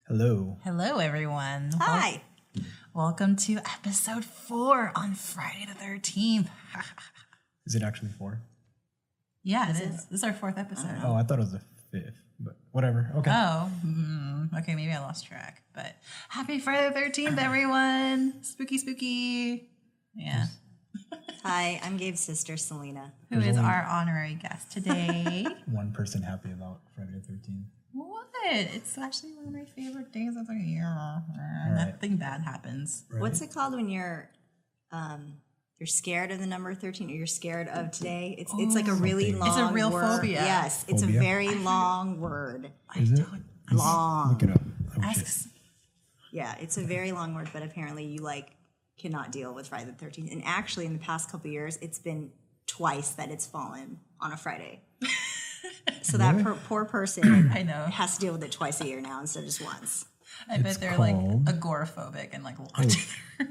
Hello. Hello, everyone. Hi. Welcome to episode 4 on Friday the 13th. Is it actually 4? Yeah, it is. This is our 4th episode. Oh, I thought it was the 5th, but whatever. Okay. Oh, okay, maybe I lost track. But happy Friday the 13th, everyone. Spooky, spooky. Yeah. Hi, I'm Gabe's sister, Selena. Who is our honorary guest today? One person happy about Friday the 13th. What? It's actually one of my favorite days of the year. Nothing bad happens. Right? What's it called when you're scared of the number 13 or you're scared of today? It's like a really Something. long It's a real word. phobia. Yes, it's Phobia? a very long word. Is it? Long. Look it up. Oh, shit. Asks. Yeah, it's a very long word, but apparently you cannot deal with Friday the 13th. And actually in the past couple of years, it's been twice that it's fallen on a Friday. So that poor person I know. has to deal with it twice a year now instead of just once. I bet they're like agoraphobic and like locked in there.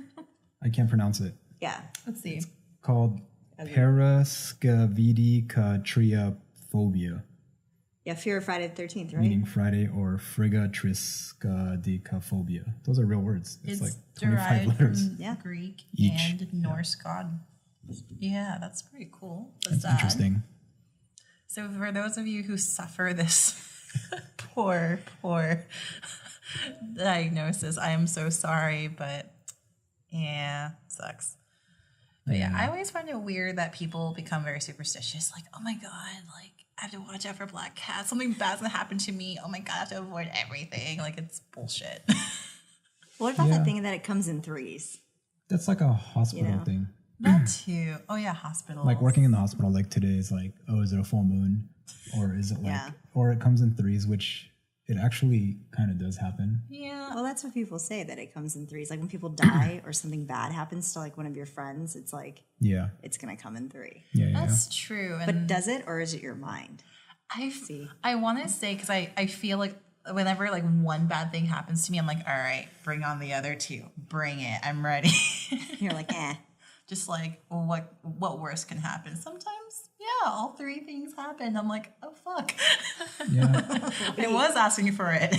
I can't pronounce it. Yeah. Let's see. Called parascavidicatriaphobia, Yeah, fear of Friday the 13th, right? meaning Friday, or frigatriscadicaphobia. Those are real words. It's like 25 derived letters. from Greek Each. and Norse god. Yeah, that's pretty cool. That's interesting. So for those of you who suffer this poor diagnosis, I am so sorry, but yeah, sucks. But yeah, I always find it weird that people become very superstitious. Like, oh my God, like I have to watch out for black cats. Something bad's gonna happen to me. Oh my God, I have to avoid everything. Like it's bullshit. What about that thing that it comes in threes? That's like a hospital thing. That too. Oh yeah, hospitals. Like working in the hospital, like today is like, oh, is it a full moon? Or is it like, or it comes in threes, which it actually kind of does happen. Yeah. Well, that's what people say, that it comes in threes. Like when people die or something bad happens to like one of your friends, it's like, Yeah. it's going to come in 3. That's true. And But does it, or is it your mind? I want to say, because I feel like whenever like one bad thing happens to me, I'm like, all right, bring on the other 2. Bring it. I'm ready. You're like, eh. Just like, what worse can happen? Sometimes, yeah, all 3 things happen. I'm like, oh, fuck. Yeah. I was asking for it.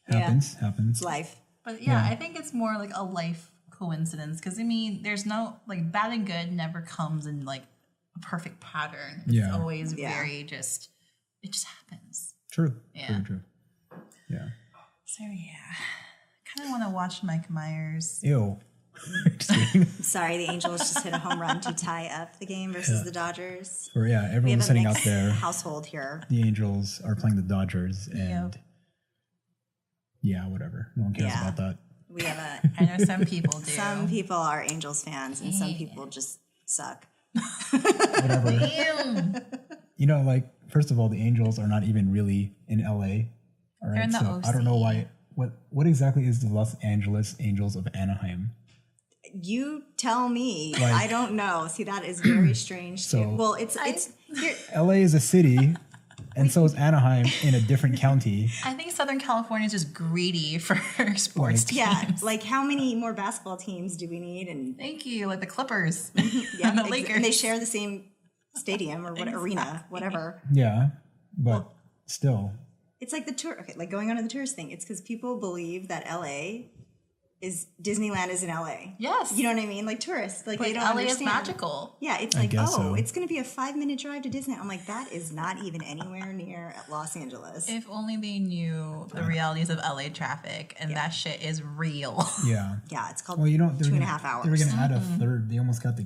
Happens. It's life. But yeah, I think it's more like a life coincidence. Because, I mean, there's no, like, bad and good never comes in like a perfect pattern. It's always very just, it just happens. True. Yeah. True. Yeah. So, yeah. Kind of want to watch Mike Myers. Ew. Just kidding. Sorry, the Angels just hit a home run to tie up the game versus the Dodgers. Or We everyone have a listening out mixed there, household here. the Angels are playing the Dodgers, and whatever. No one cares about that. We have I know some people do. some people are Angels fans, and some people just suck. Whatever. Damn. You know, like, first of all, the Angels are not even really in L.A. All right, They're in the so OC. I don't know why. What exactly is the Los Angeles Angels of Anaheim? You tell me. Like- I don't know. See, that is very strange. So- too. Well, it's here. L.A. is a city, and so is Anaheim in a different county. I think Southern California is just greedy for sports teams. Yeah, like how many more basketball teams do we need? And Thank you, like the Clippers yeah, and the Lakers. and they share the same stadium or what arena, whatever. Yeah, but still. It's like the tour. Okay, like going on to the tourist thing. It's because people believe that LA is Disneyland is in LA. Yes. You know what I mean? Like tourists, like they don't LA understand. is magical. Yeah, it's I like, guess so. it's going to be a 5-minute drive to Disney. I'm like, that is not even anywhere near Los Angeles. If only they knew the realities of LA traffic, and that shit is real. Yeah. Yeah, it's called Well, you know, 2.5 hours. They were going to add a third. They almost got the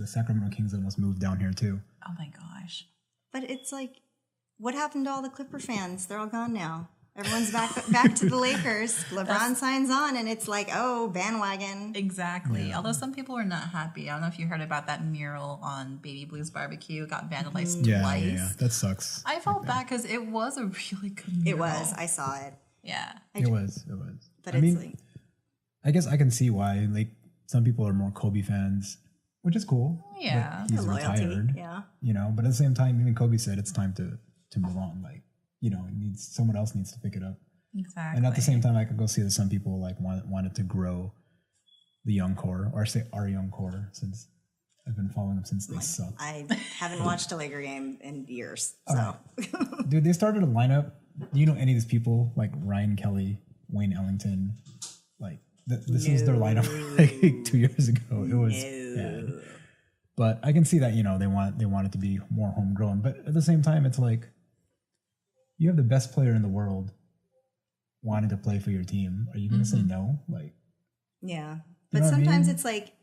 Sacramento Kings almost moved down here too. Oh my gosh. But it's like, what happened to all the Clipper fans? They're all gone now. Everyone's back to the Lakers. LeBron signs on, and it's like, oh, bandwagon. Exactly. Yeah. Although some people are not happy. I don't know if you heard about that mural on Baby Blue's barbecue. It got vandalized twice. Yeah. That sucks. I felt bad because it was a really good mural. It was. I saw it. Yeah. It was. But it's like, I guess I can see why. Like, some people are more Kobe fans, which is cool. Yeah. Like, he's loyalty. retired. Yeah. You know, but at the same time, even Kobe said it's time to move on. Like, you know, someone else needs to pick it up. Exactly. And at the same time, I could go see that some people like wanted to grow the young core, or say our young core, since I've been following them since they suck. I haven't watched a Laker game in years. So, Dude, they started a lineup. Do you know any of these people like Ryan Kelly, Wayne Ellington. Like this was their lineup like 2 years ago. It was bad. But I can see that, you know, they want it to be more homegrown. But at the same time, it's like you have the best player in the world wanting to play for your team. Are you going to say no? Like, yeah. You But know what I sometimes mean? it's like,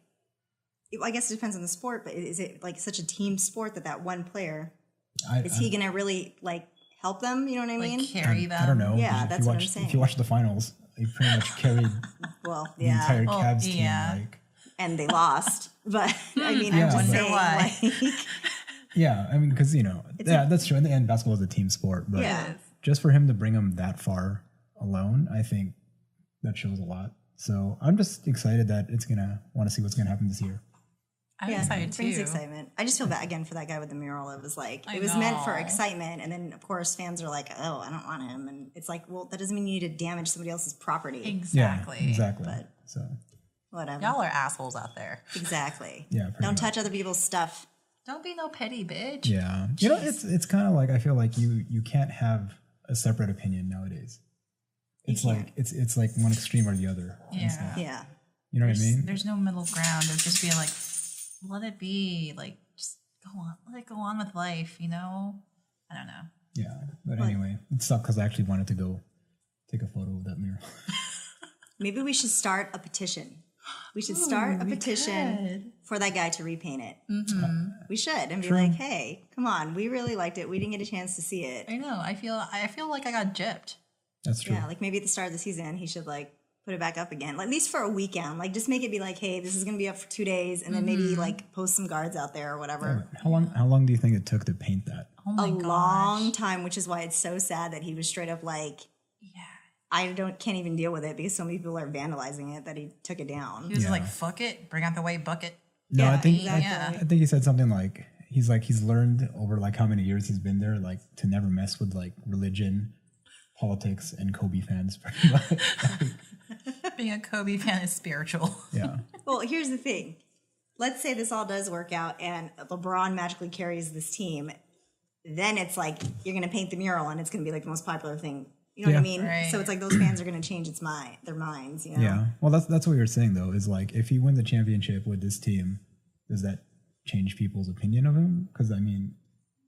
I guess it depends on the sport, but is it like such a team sport that one player, is he going to really like help them? You know what I mean? Like carry them. I don't know. Yeah, If that's you what watch, I'm saying. If you watch the finals, they pretty much carried Well, the yeah. entire Well, Cavs team. yeah. Like, And they lost. But I mean, Yeah, I'm just but- saying, Why? like, yeah, I mean, because, you know, that's true. In the end, basketball is a team sport. But Yeah. just for him to bring him that far alone, I think that shows a lot. So I'm just excited that it's going to want to see what's going to happen this year. I'm yeah, excited it brings too. excitement. I just feel bad again for that guy with the mural. It was like, I it was meant for know. excitement. And then, of course, fans are like, oh, I don't want him. And it's like, well, that doesn't mean you need to damage somebody else's property. Exactly. Yeah, exactly. But- So, Whatever. Y'all are assholes out there. Exactly. yeah. pretty Don't much. touch other people's stuff. Don't be no petty bitch. Yeah. You know, it's kind of like, I feel like you can't have a separate opinion nowadays. It's like it's like one extreme or the other. and Yeah. stuff. Yeah. You know what I mean? There's no middle ground of just being like, let it be. Like, just go on. Let it go on with life, you know? I don't know. Yeah. But anyway, it sucked because I actually wanted to go take a photo of that mural. Maybe we should start a petition. We should start a petition for that guy to repaint it. Mm-hmm. We should and be like, hey, come on, we really liked it. We didn't get a chance to see it. I know. I feel like I got gypped. That's true. Yeah, like maybe at the start of the season, he should like put it back up again, like, at least for a weekend. Like just make it be like, hey, this is gonna be up for 2 days, and then maybe like post some guards out there or whatever. How long do you think it took to paint that? Oh my gosh. Long time, which is why it's so sad that he was straight up like, Yeah. I can't even deal with it because so many people are vandalizing it that he took it down. He was Yeah. like, fuck it. Bring out the white bucket. No, Yeah, I think exactly. I think he said something like he's learned over like how many years he's been there, like to never mess with like religion, politics, and Kobe fans. Pretty much. Being a Kobe fan is spiritual. Yeah. Well, here's the thing. Let's say this all does work out and LeBron magically carries this team. Then it's like you're going to paint the mural and it's going to be like the most popular thing. You know what I Yeah. mean? Right. So it's like those fans are going to change their minds, you know? Yeah. Well, that's what you're saying though. Is like if he wins the championship with this team, does that change people's opinion of him? Because I mean,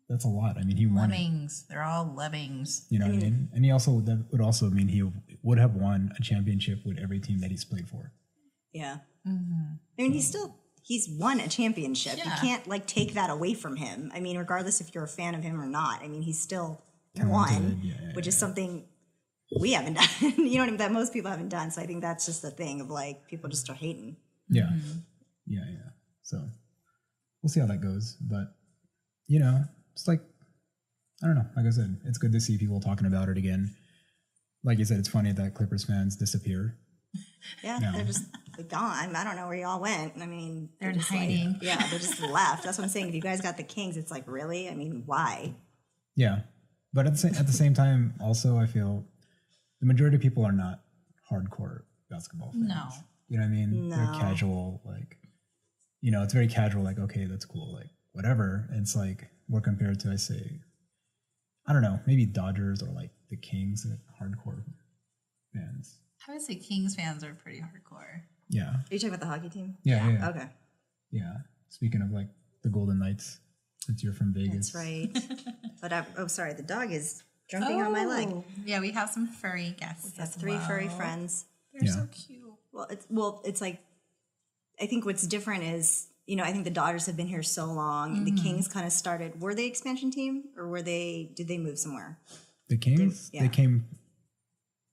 that's a lot. I mean, he won it. Lemmings. They're all lemmings. You know what I mean? And he also that would also mean he would have won a championship with every team that he's played for. Yeah. I mean, he's won a championship. You Yeah. can't like take that away from him. I mean, regardless if you're a fan of him or not, I mean, he's still Talented, won, yeah, which is something we haven't done. You know what I mean? That most people haven't done. So I think that's just the thing of like people just are hating. Yeah. Yeah. So we'll see how that goes. But you know, it's like I don't know. Like I said, it's good to see people talking about it again. Like you said, it's funny that Clippers fans disappear. Yeah, No. they're just gone. I don't know where y'all went. I mean, They're just hiding. Like, yeah, they're just left. That's what I'm saying. If you guys got the Kings, it's like, really? I mean, why? Yeah. But at the same time, also, I feel the majority of people are not hardcore basketball fans. No. You know what I mean? No. They're casual, like, you know, it's very casual, like, okay, that's cool, like, whatever. And it's like, we're compared to, I say, I don't know, maybe Dodgers or like the Kings, like, hardcore fans. I would say Kings fans are pretty hardcore. Yeah. Are you talking about the hockey team? Yeah. Okay. Yeah. Speaking of like the Golden Knights, since you're from Vegas. That's right. But sorry, the dog is jumping on my leg. Yeah, we have some furry guests. Got as 3 furry well. friends. They're Yeah. so cute. Well, it's like, I think what's different is, you know, I think the Dodgers have been here so long. The Kings kind of started, were they expansion team or did they move somewhere? The Kings, Yeah. they came,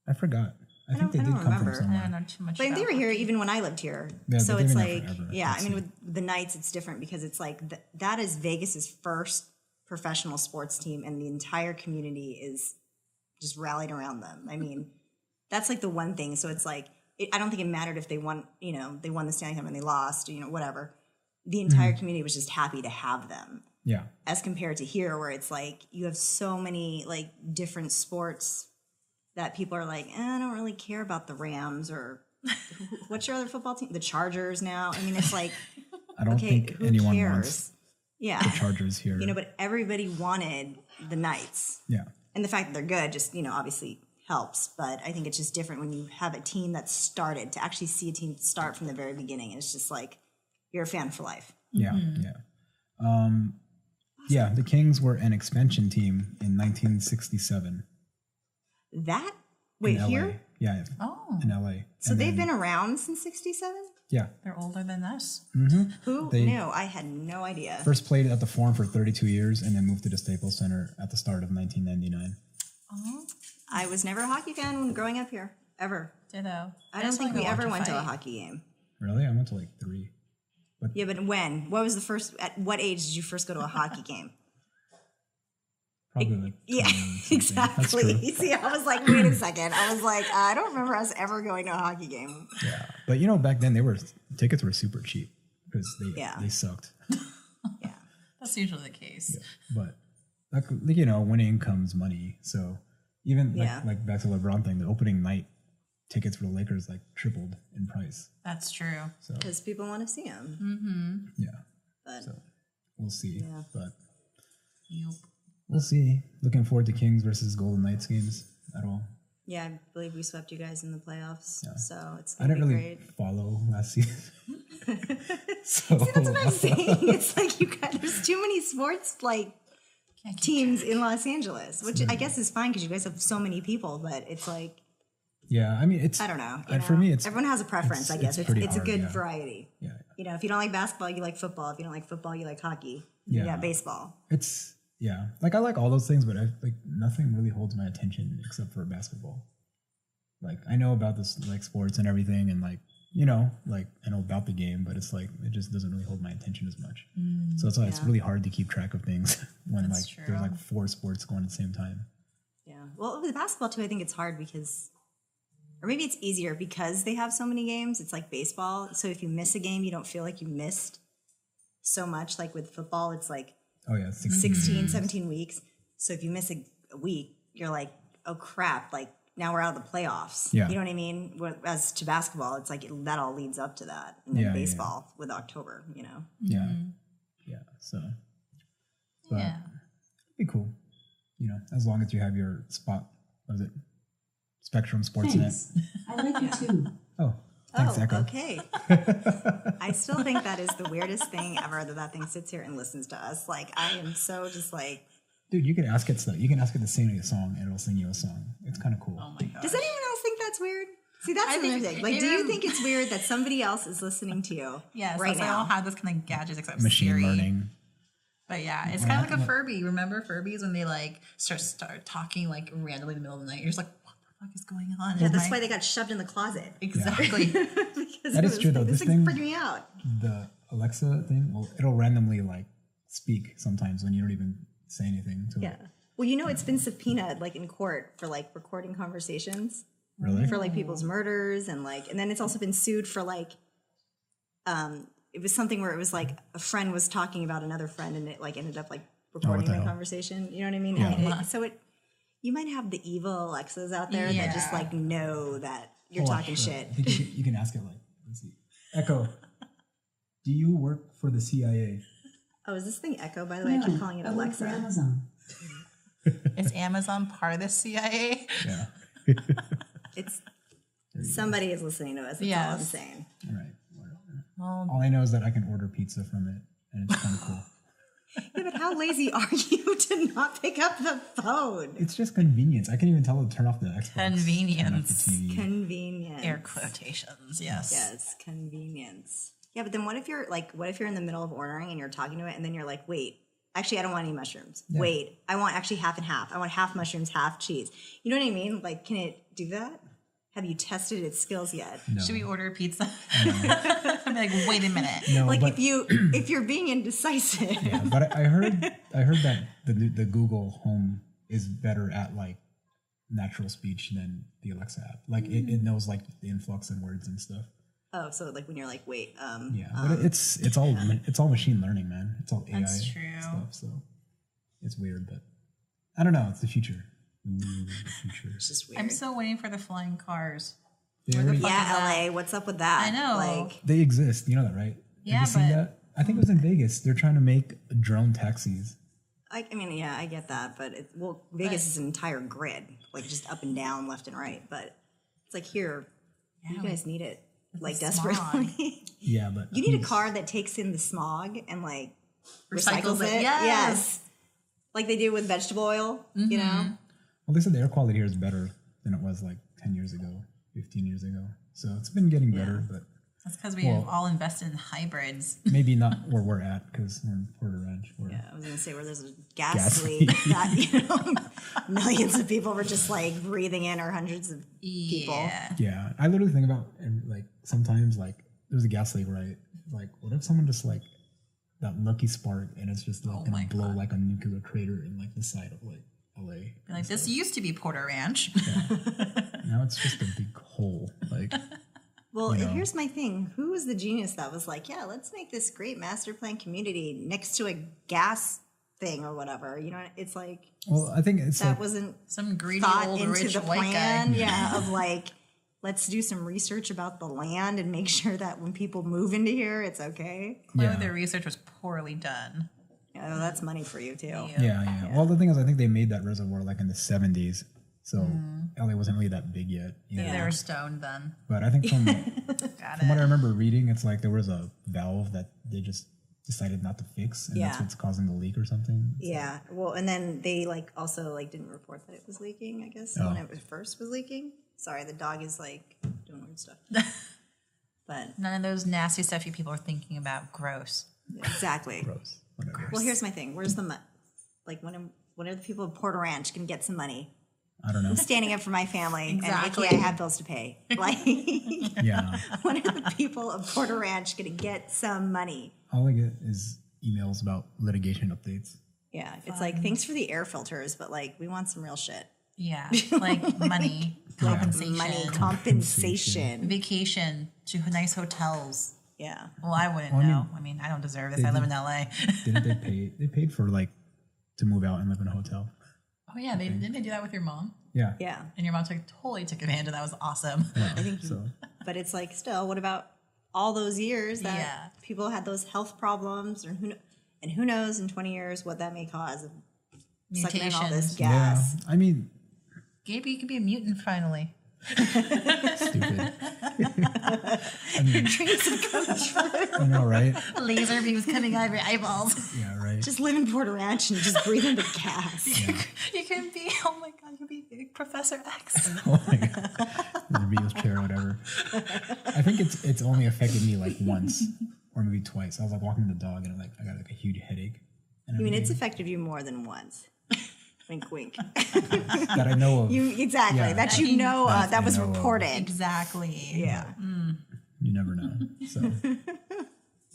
I forgot. I think they I did don't come remember. from I somewhere. don't know too much But they about were here hockey. even when I lived here. Yeah, So they've it's been here like, forever. yeah, Let's I mean, see. with the Knights, it's different because it's like, that is Vegas's first professional sports team and the entire community is just rallied around them. I mean, that's like the one thing. So it's like, I don't think it mattered if they won, you know, they won the Stanley Cup and they lost, you know, whatever. The entire community was just happy to have them. Yeah. As compared to here where it's like, you have so many like different sports that people are like, I don't really care about the Rams or what's your other football team? The Chargers now. I mean, it's like, I don't okay, think who anyone cares? wants Yeah. the Chargers here. You know, but everybody wanted the Knights. Yeah. And the fact that they're good just, you know, obviously helps, but I think it's just different when you have a team that's started to actually see a team start from the very beginning. And it's just like you're a fan for life. Yeah, yeah. The Kings were an expansion team in 1967. That wait in here? LA. Yeah. Oh. In LA. So they've been around since 67? Yeah. They're older than us. Who knew? I had no idea. First played at the Forum for 32 years and then moved to the Staples Center at the start of 1999. I was never a hockey fan when growing up here, ever. Ditto. I don't think we ever went to a hockey game. Really? I went to like 3. Yeah, but when? What was the first? At what age did you first go to a hockey game? Probably like Yeah, 20 exactly. See, I was like, wait a second. I was like, I don't remember us ever going to a hockey game. Yeah, but back then tickets were super cheap because they sucked. Yeah, that's usually the case. Yeah. But winning comes money. So even like back to LeBron thing, the opening night tickets for the Lakers like tripled in price. That's true. because people want to see him. Mm-hmm. Yeah, But so we'll see. Yeah. But Yep. we'll see. Looking forward to Kings versus Golden Knights games at all. yeah, I believe we swept you guys in the playoffs, so it's I gonna didn't be really great. follow last season. So See, that's what I'm saying. It's like there's too many sports teams in Los Angeles, which I guess is fine because you guys have so many people. But it's like yeah, I mean it's I don't know. for me it's everyone has a preference. I guess it's pretty a hard, good yeah. variety. Yeah. If you don't like basketball, you like football. If you don't like football, you like hockey. Yeah. You got baseball. It's like I like all those things, but nothing really holds my attention except for basketball. Like I know about this like sports and everything, and I know about the game, but it's like it just doesn't really hold my attention as much. So that's why it's really hard to keep track of things when That's there's true. 4 sports going at the same time. Yeah. Well, with basketball too, I think it's hard because, or maybe it's easier because they have so many games. It's like baseball. So if you miss a game, you don't feel like you missed so much. Like with football, it's like Oh yeah, 16, 17 weeks. So if you miss a week, you're like, oh crap, like now we're out of the playoffs. Yeah. You know what I mean? As to basketball, it's like that all leads up to that. And then baseball with October, Yeah. Yeah. So but Yeah. it'd be cool. As long as you have your spot. What is it? Spectrum Sportsnet. Thanks. I like it too. Oh, thanks, Echo. Okay. I still think that is the weirdest thing ever that thing sits here and listens to us. Like, I am so just like, Dude, you can ask it stuff. You can ask it to sing you a song, and it'll sing you a song. It's kind of cool. Oh my god. does anyone else think that's weird? See, that's I another think thing. Like, do you you're- think it's weird that somebody else is listening to you Yes, right I now? don't have this kind of gadgets except Machine Siri. learning. But yeah, it's kind of like a Furby. Remember Furbies when they start talking randomly in the middle of the night? You're just like, what the fuck is going on? Yeah, that's why they got shoved in the closet. Exactly. Because That is true, though. This This thing's thing- freaking me out. The Alexa thing, it'll randomly speak sometimes when you don't even say anything to it. Well, it's been subpoenaed in court for recording conversations. Really? For people's murders and then it's also been sued for it was something where it was a friend was talking about another friend and it ended up recording the the hell? conversation. You know what I mean? Yeah. You might have the evil Alexas out there that just know that you're Oh, talking sure. shit. I think you can ask it let's see. Echo, do you work for the CIA? Oh, is this thing Echo, by the way? I keep calling it I work for Alexa. Amazon. Is Amazon part of the CIA? Yeah. It's somebody is listening to us. That's all I'm Yes. saying. All right. Well, All I know is that I can order pizza from it, and it's kind of cool. Yeah, but how lazy are you to not pick up the phone? It's just convenience. I can't even tell it to turn off the Xbox. Convenience. Turn off the TV. Convenience. air quotations. Yes. Yes, convenience. Yeah, but then what if you're in the middle of ordering and you're talking to it and then you're like, wait, actually I don't want any mushrooms. Yeah. Wait, I want actually half and half. I want half mushrooms, half cheese. You know what I mean? Can it do that? Have you tested its skills yet? No. Should we order pizza? I'm like, wait a minute. No, but, if you're being indecisive. yeah, but I heard that the Google Home is better at natural speech than the Alexa app. It knows the influx in words and stuff. Oh, so when you're like, wait, Yeah, but it's all machine learning, man. It's all AI That's true. stuff. So it's weird, but I don't know. It's the future. Ooh, the future. it's just weird. I'm still waiting for the flying cars. They, Where the already- fuck- yeah, LA, what's up with that? I know. they exist. You know that, right? Yeah, Have you seen but- that? I think it was in Vegas. They're trying to make drone taxis. I mean, yeah, I get that, but Vegas is an entire grid, like just up and down, left and right. But it's like here, you guys need it like desperately. Yeah, but you need a car that takes in the smog and like recycles it. Yes. Like they do with vegetable oil. You know. Well, they said the air quality here is better than it was like 10 years ago, 15 years ago. So it's been getting better, but that's because we've all invested in hybrids. Maybe not where we're at because we're in Porter Ranch. Yeah, I was going to say where there's a gas leak that, millions of people were just like breathing in, or hundreds of people. Yeah, I literally think about, and like sometimes like there's a gas leak, right? Like, what if someone just like that lucky spark and it's just like gonna blow like a nuclear crater in like the side of like A.L.O.E. Like, this used to be Porter Ranch. Now it's just a big hole. Like, well, here's my thing. Who was the genius that was like, yeah, let's make this great master plan community next to a gas thing or whatever? You know, it's like, well, I think it's that like, wasn't some greedy thought old into rich the white plan. guy. Yeah, of like, let's do some research about the land and make sure that when people move into here, it's okay. Clearly, the research was poorly done. Yeah, well, that's money for you too. Yeah. Well, the thing is, I think they made that reservoir like in the 70s. So L.A. wasn't really that big yet. They were stoned then. But I think from what I remember reading, it's like there was a valve that they just decided not to fix, and that's what's causing the leak or something. Yeah. Well, and then they like also like didn't report that it was leaking, I guess, when it first was leaking. Sorry, the dog is like doing weird stuff. But none of those nasty stuff you people are thinking about. Gross. Exactly. Gross. Whatever. Well, here's my thing. Where's the money? Like, when are the people of Porter Ranch going to get some money? I don't know. I'm standing up for my family. Exactly. And I have bills to pay. Like, Yeah. when are the people of Porter Ranch going to get some money? All I get is emails about litigation updates. Yeah. It's like, thanks for the air filters, but like, we want some real shit. Yeah, like money, compensation, Compensation. vacation to nice hotels. Yeah. Well, I wouldn't know. I mean, I don't deserve this. I live in L.A. Didn't they pay? They paid for like to move out and live in a hotel. Oh yeah, didn't they do that with your mom? Yeah. Yeah. And your mom totally took advantage of that. Was awesome. Yeah. I think so. But it's like, still, what about all those years that people had those health problems, or who knows in 20 years what that may cause of sucking in all this gas. Yeah. I mean, Gabe, you could be a mutant finally. stupid. Dreams have come true. I know, right? Laser beams coming out of your eyeballs. Yeah, right. Just live in Porter Ranch and just breathe in the gas. Yeah. You can be, oh my God, you can be Professor X. Oh my god. The Beatles chair or whatever. I think it's only affected me like once or maybe twice. I was like walking the dog and I got like a huge headache. I mean, it's affected you more than once. Wink, wink. That I know of. Exactly. Yeah. That you know that was reported. Exactly. Yeah. You never know. So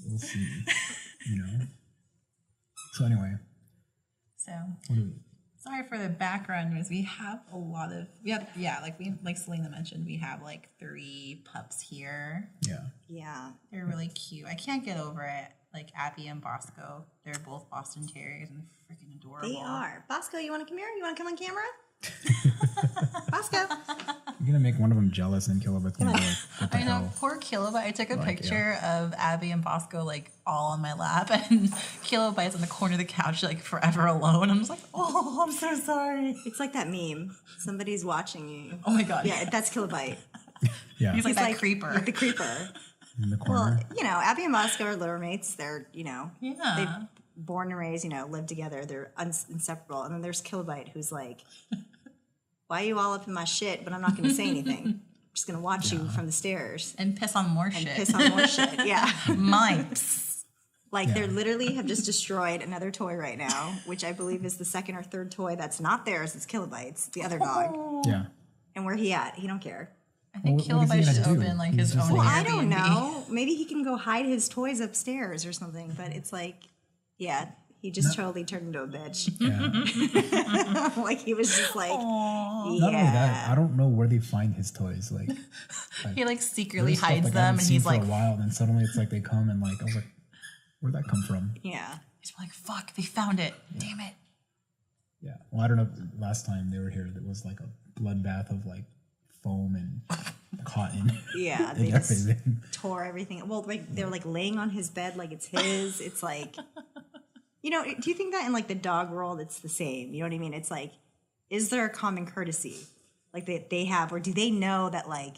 we'll see. So anyway. So What do we? sorry for the background news. We have a lot of like Selena mentioned, we have like 3 pups here. Yeah. Yeah. They're really cute. I can't get over it. Like Abby and Bosco. They're both Boston Terriers and freaking adorable. They are. Bosco, you want to come here? You want to come on camera? Bosco. You're gonna make one of them jealous and Kilobat's gonna be like, what the I know, hell? poor Kilobite. I took a picture of Abby and Bosco like all on my lap, and Kilobite's on the corner of the couch like forever alone. I'm just like, oh, I'm so sorry. It's like that meme. Somebody's watching you. Oh my god. Yeah, that's Kilobite. Yeah. He's like that creeper. Like the creeper. In the corner. Well, Abby and Bosco are litter mates. They're, Yeah. they've born and raised, live together. They're inseparable. And then there's Kilobite, who's like, why are you all up in my shit? But I'm not going to say anything. I'm just going to watch you from the stairs. And piss on more shit. Piss on more shit. Yeah. Mipes. Like, they literally have just destroyed another toy right now, which I believe is the second or third toy that's not theirs. It's Kilobite's, the other dog. Yeah. And where he at? He don't care. I think What is he Kilobite should gonna do? open like He's his just own like- Well, I don't Airbnb. know. Maybe he can go hide his toys upstairs or something. But it's like, he just totally turned into a bitch. Yeah. Like, he was just like, Not only that, I don't know where they find his toys. Like He like secretly there's stuff, hides like, I them, haven't and seen he's for like, a while, then suddenly it's like they come and like I was like, where'd that come from? yeah. he's like, fuck, they found it. Damn it. Yeah. Well, I don't know. Last time they were here, there was like a bloodbath of like foam and cotton. Yeah, and they just everything. tore everything. Well, like they're like laying on his bed like it's his. It's like You know, do you think that in like the dog world it's the same? You know what I mean? It's like, is there a common courtesy like they have, or do they know that like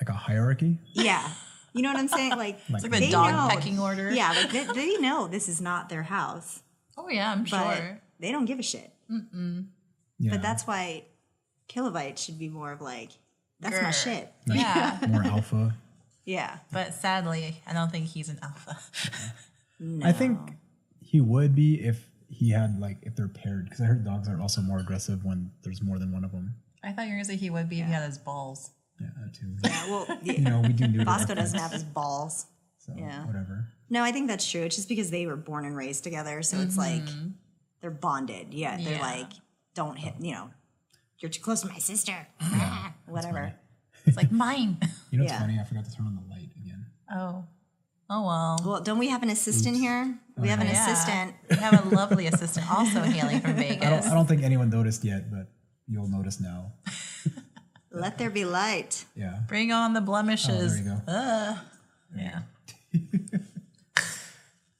a hierarchy? Yeah. You know what I'm saying? Like it's like the dog pecking order. Yeah, like they know this is not their house. Oh yeah, I'm sure. They don't give a shit. Yeah. But that's why Kilobyte should be more of like, that's my shit. Yeah. More alpha. Yeah. But sadly, I don't think he's an alpha. No. I think he would be if he had like, if they're paired, because I heard dogs are also more aggressive when there's more than one of them. I thought you were going to say he would be if he had his balls. Yeah, that too. Yeah, well, You know, we do Bosco doesn't have his balls. So, Yeah. whatever. No, I think that's true. It's just because they were born and raised together. So it's like, they're bonded. Yeah. They're like, don't hit, you know, you're too close to my sister. Whatever. It's like mine. You know what's funny? I forgot to turn on the light again. Oh well. Well, don't we have an assistant here? We have an assistant. We have a lovely assistant also hailing from Vegas. I don't think anyone noticed yet, but you'll notice now. Let there be light. Yeah. Bring on the blemishes. There you go. Yeah.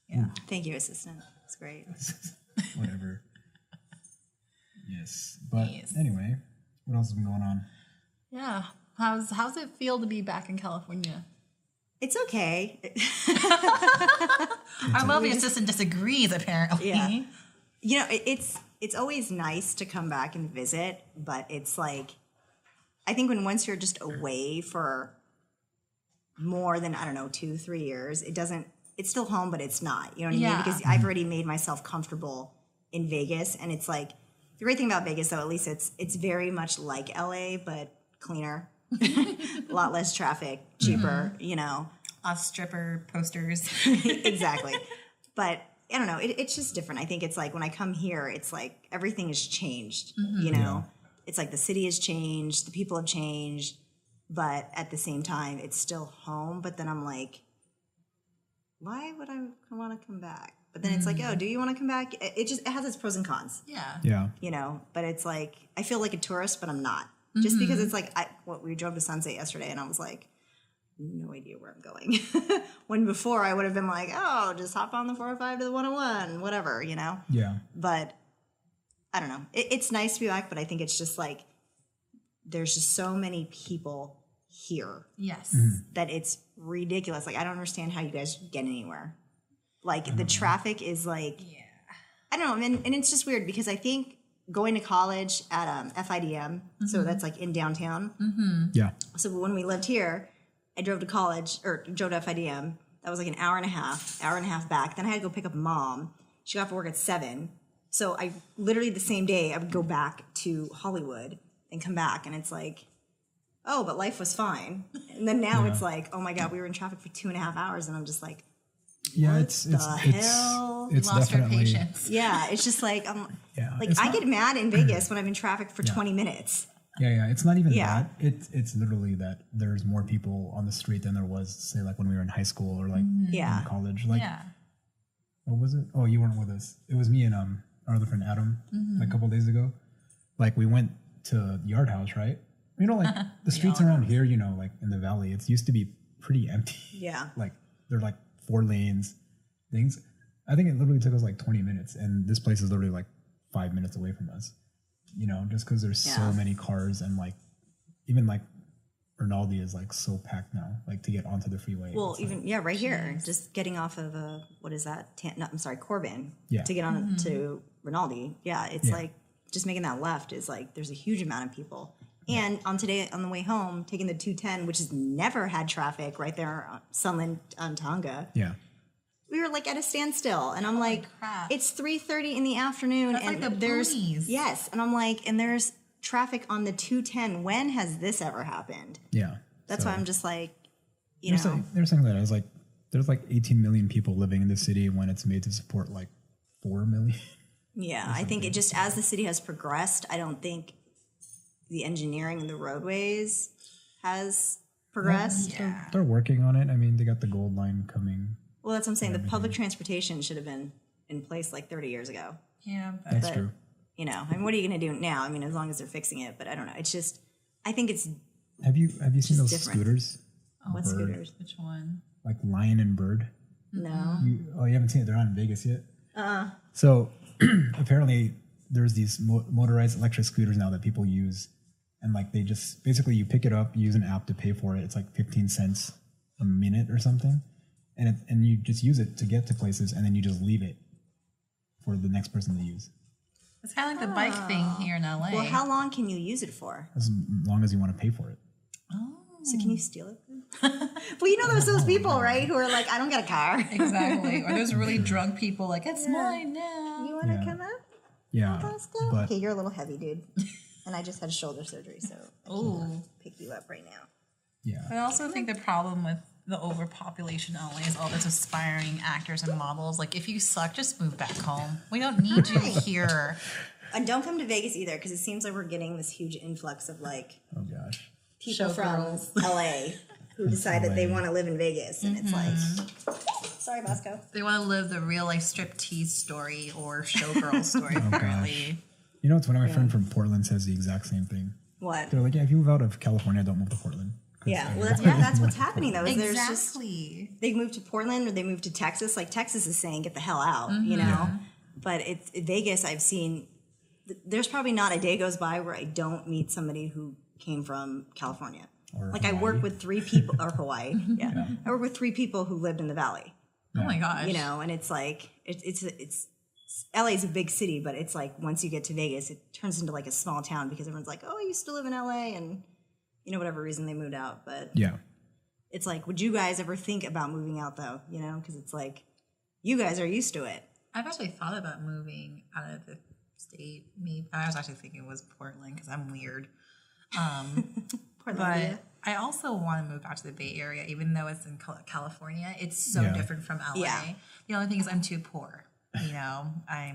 Yeah. Thank you, assistant. It's great. Whatever. Yes. But Yes. anyway, what else has been going on? Yeah. How's it feel to be back in California? It's okay. Our lovely assistant disagrees, apparently. Yeah. You know, it's always nice to come back and visit, but it's like, I think once you're just away for more than, I don't know, 2-3 years, it's still home, but it's not. You know what I mean? Because I've already made myself comfortable in Vegas. And it's like, the great thing about Vegas, though, at least it's very much like L.A., but cleaner. A lot less traffic, cheaper, you know. Stripper posters. Exactly. But I don't know. It's just different. I think it's like when I come here, it's like everything has changed, you know. It's like the city has changed, the people have changed, but at the same time, it's still home. But then I'm like, why would I want to come back? But then it's like, oh, do you want to come back? It has its pros and cons. Yeah. Yeah. You know, but it's like, I feel like a tourist, but I'm not. Just because it's like, we drove to Sunset yesterday and I was like, no idea where I'm going. When before I would have been like, oh, just hop on the 405 to the 101, whatever, you know? Yeah. But I don't know. It's nice to be back, but I think it's just like, there's just so many people here. Yes. That it's ridiculous. Like, I don't understand how you guys get anywhere. Like, the traffic is like, I don't know. And it's just weird because I think going to college at FIDM, so that's like in downtown. Yeah. So when we lived here, I drove to college, or drove to FIDM. That was like an hour and a half back. Then I had to go pick up mom. She got off work at 7. So I literally the same day I would go back to Hollywood and come back. And it's like, oh, but life was fine. And then now it's like, oh my God, we were in traffic for 2.5 hours. And I'm just like, Yeah, what it's the hell? it's Lost your definitely patience. Yeah, it's just like, I get mad in Vegas when I'm in traffic for 20 minutes. Yeah, it's not even that. It's literally that there's more people on the street than there was, say, like when we were in high school or like in college. Like, what was it? Oh, you weren't with us. It was me and our other friend Adam, like a couple days ago. Like we went to Yard House, right? You know, like the streets around here, you know, like in the valley, it used to be pretty empty. Yeah. Like they're like 4 lanes, things. I think it literally took us like 20 minutes, and this place is literally like 5 minutes away from us. You know, just because there's so many cars, and like even like Rinaldi is like so packed now, like to get onto the freeway. Well, even right here, just getting off of what is that? Corbin. Yeah. To get on to Rinaldi. Yeah, it's like just making that left is like there's a huge amount of people. And on the way home, taking the 210, which has never had traffic right there on Sunland on Tonga. Yeah. We were like at a standstill, and I'm like, crap. it's 3:30 in the afternoon, That's and like the there's boonies. and I'm like, and there's traffic on the 210. When has this ever happened? Yeah. That's why I'm just like, They're saying that as like there's like 18 million people living in the city when it's made to support like 4 million. Yeah, I think it just as the city has progressed, I don't think the engineering and the roadways has progressed. They're working on it. I mean, they got the gold line coming. Well, that's what I'm saying. The public transportation should have been in place like 30 years ago. Yeah. That's true. You know, I mean, what are you going to do now? I mean, as long as they're fixing it, but I don't know. It's just, I think it's Have you seen those different. scooters? what scooters? Which one? Like Lion and Bird. No. You haven't seen it? They're not in Vegas yet. So apparently there's these motorized electric scooters now that people use, and like they just basically you pick it up, you use an app to pay for it. It's like 15 cents a minute or something, and you just use it to get to places, and then you just leave it for the next person to use. It's kind of like the bike thing here in LA. Well, how long can you use it for? As long as you want to pay for it. So can you steal it? Well, you know there's those people, right, who are like, I don't get a car. Exactly. Or there's really drunk people like, it's mine now. You want to come up? Yeah. But Okay, you're a little heavy, dude. And I just had shoulder surgery, so I can't pick you up right now. yeah. I also think the problem with the overpopulation in LA is all those aspiring actors and models. Like, if you suck, just move back home. We don't need you here. And don't come to Vegas either, because it seems like we're getting this huge influx of like Oh gosh. people from LA who decided they want to live in Vegas, and it's like, sorry, Bosco. They want to live the real life striptease story or showgirl story, apparently. You know, it's one of my friend from Portland says the exact same thing. What? They're like, yeah, if you move out of California, don't move to Portland. Yeah, well, that's what's happening though. Is there's just Exactly. they move to Portland or they move to Texas. Like Texas is saying, get the hell out, you know. But it's Vegas. I've seen. There's probably not a day goes by where I don't meet somebody who came from California. Or like Hawaii. I work with 3 people, or Hawaii. Yeah, I work with 3 people who lived in the valley. Oh my gosh. You know, and it's like it's LA's a big city, but it's like once you get to Vegas, it turns into like a small town because everyone's like, oh, I used to live in LA, and you know, whatever reason they moved out. But Yeah. it's like, would you guys ever think about moving out though? You know, because it's like you guys are used to it. I've actually thought about moving out of the state. I was actually thinking it was Portland because I'm weird. But I also want to move back to the Bay Area, even though it's in California. It's so different from LA. Yeah. The only thing is I'm too poor. You know, I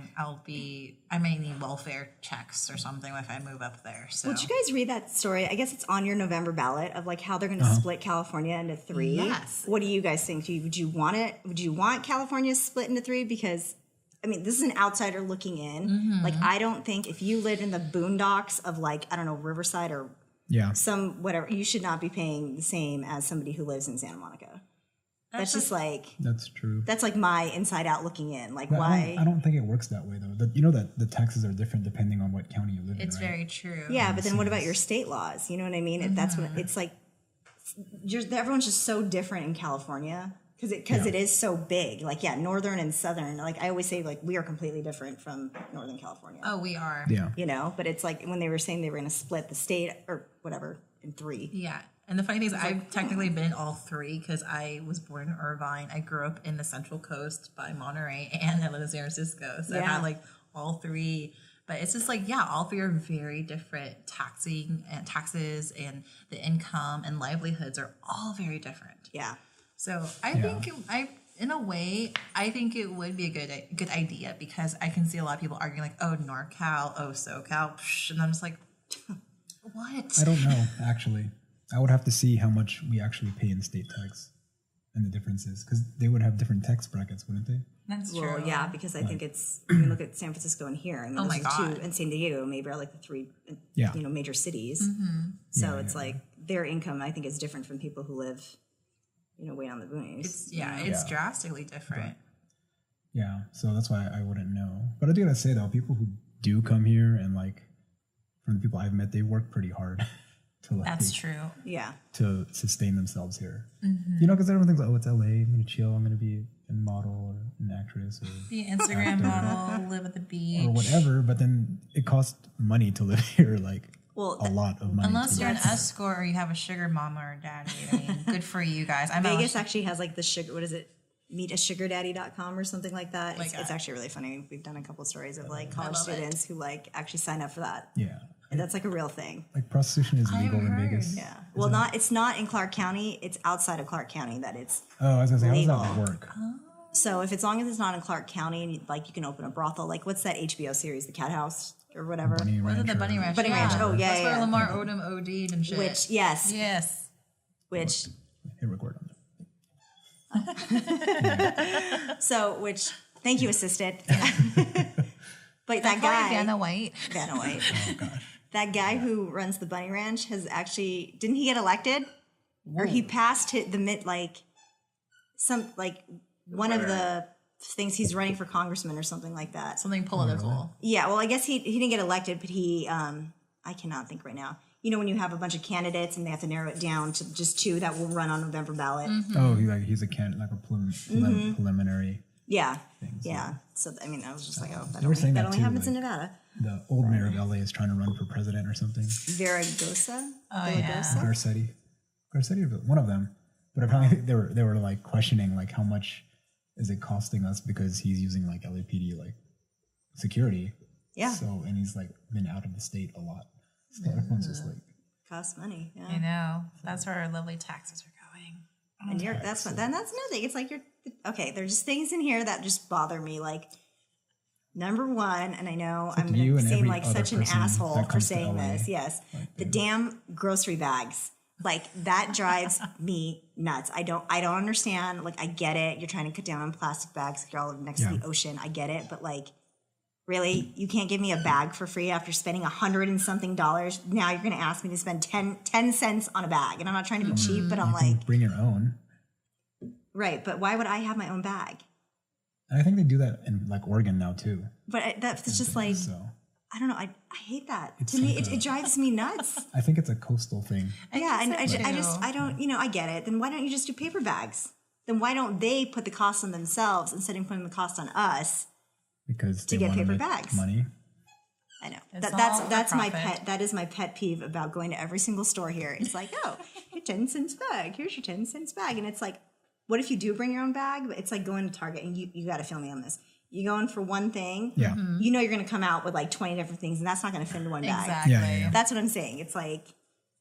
might need welfare checks or something if I move up there. So Did you guys read that story? I guess it's on your November ballot of like how they're going to split California into 3. Yes. What do you guys think? Would you want it? Would you want California split into 3? Because I mean, this is an outsider looking in. Like, I don't think if you lived in the boondocks of like, I don't know, Riverside or some whatever, you should not be paying the same as somebody who lives in Santa Monica. That's just like, That's true. that's like my inside out looking in. Like, But why? I don't think it works that way though. You know that the taxes are different depending on what county you live in. it's right? very true. Yeah, but then what about your state laws? You know what I mean? If that's what it's like. Everyone's just so different in California because it is so big. Like, northern and southern. Like I always say, like we are completely different from Northern California. Oh, we are. Yeah. You know, but it's like when they were saying they were going to split the state or whatever in 3. Yeah. And the funny thing is, I've technically been in all 3 because I was born in Irvine. I grew up in the Central Coast by Monterey, and I live in San Francisco. So I've had like all 3. But it's just like, all 3 are very different. Taxes and the income and livelihoods are all very different. Yeah. So I think in a way, I think it would be a good idea because I can see a lot of people arguing like, oh, NorCal, oh, SoCal, and I'm just like, what? I don't know, actually. I would have to see how much we actually pay in state tax and the differences, because they would have different tax brackets, wouldn't they? That's true. Well, yeah, because I think it's, I mean, look at San Francisco and here. I mean, Oh those my are God. 2, and San Diego maybe are like the 3, major cities. So it's like their income, I think, is different from people who live, way on the boonies. It's drastically different. Yeah, so that's why I wouldn't know. But I do gotta say though, people who do come here and like, from the people I've met, they work pretty hard to like, That's true. Yeah. to sustain themselves here. You know, because everyone thinks, oh, it's LA, I'm gonna chill, I'm gonna be a model or an actress or Be an Instagram model, live at the beach. or whatever. But then it costs money to live here, like a lot of money. Unless to you're an live here. escort or you have a sugar mama or daddy. I mean, good for you guys. I'm Vegas actually has like the sugar, what is it? meetasugardaddy.com or something like that. It's actually really funny. We've done a couple of stories of like college students who like actually sign up for that. Yeah. And that's like a real thing. Like prostitution is legal in Vegas. Yeah. Well, it's not in Clark County. It's outside of Clark County that it's Oh, I was gonna say, how legal. does that work? So if as long as it's not in Clark County, and like you can open a brothel, like what's that HBO series, The Cat House or whatever? Bunny Was it the Rancher. Bunny Ranch? Bunny Ranch. Oh, yeah, That's where yeah. Lamar Odom OD'd and shit. Which yes, Yes. which Hit record on that. which thank you, assisted. But that Probably guy, Vanna White. Vanna White, Oh gosh. that guy who runs the Bunny Ranch has actually didn't he get elected? Or he passed the mid like some like one of the thinks he's running for congressman or something like that. Something political. Yeah, well, I guess he didn't get elected, but he I cannot think right now. You know, when you have a bunch of candidates and they have to narrow it down to just 2 that will run on November ballot. Oh, he's a candidate, like a preliminary. Yeah, things, yeah. So I mean, I was just like, oh, were saying that that only too, happens in like- Nevada. The old mayor of LA is trying to run for president or something. Viragosa. Oh, yeah. Garcetti, one of them. But apparently they were like questioning like how much is it costing us because he's using like LAPD like security. Yeah. So and he's like been out of the state a lot. So everyone's just like Costs money. Yeah. I know. That's where our lovely taxes are going. And that's another thing. It's like okay. There's just things in here that just bother me. Like number one, and I know I'm you going and to seem every like other such an person asshole that for comes to saying LA. this. Yes, Like, the dude. damn grocery bags. Like that drives me nuts. I don't understand. Like I get it. You're trying to cut down on plastic bags. You're all next to the ocean. I get it. But like, really, you can't give me a bag for free after spending $100 and something. Now you're going to ask me to spend 10 cents on a bag. And I'm not trying to be cheap, but I'm like, bring your own. right. But why would I have my own bag? And I think they do that in like Oregon now too. But that's just like, So I don't know. I hate that. It's To me, like it drives me nuts. I think it's a coastal thing. Yeah, and think so, I don't, I get it. Then why don't you just do paper bags? Then why don't they put the cost on themselves instead of putting the cost on us? Because To they get want paper make bags. money. I know. It's all That's for my profit. pet. That is my pet peeve about going to every single store here. It's like, oh, your 10 cents bag. Here's your 10 cents bag. And it's like, what if you do bring your own bag? But it's like going to Target, and you got to feel me on this. You go in for one thing. Yeah. You know you're going to come out with like 20 different things, and that's not going to fit into one bag. Exactly. Yeah. That's what I'm saying. It's like,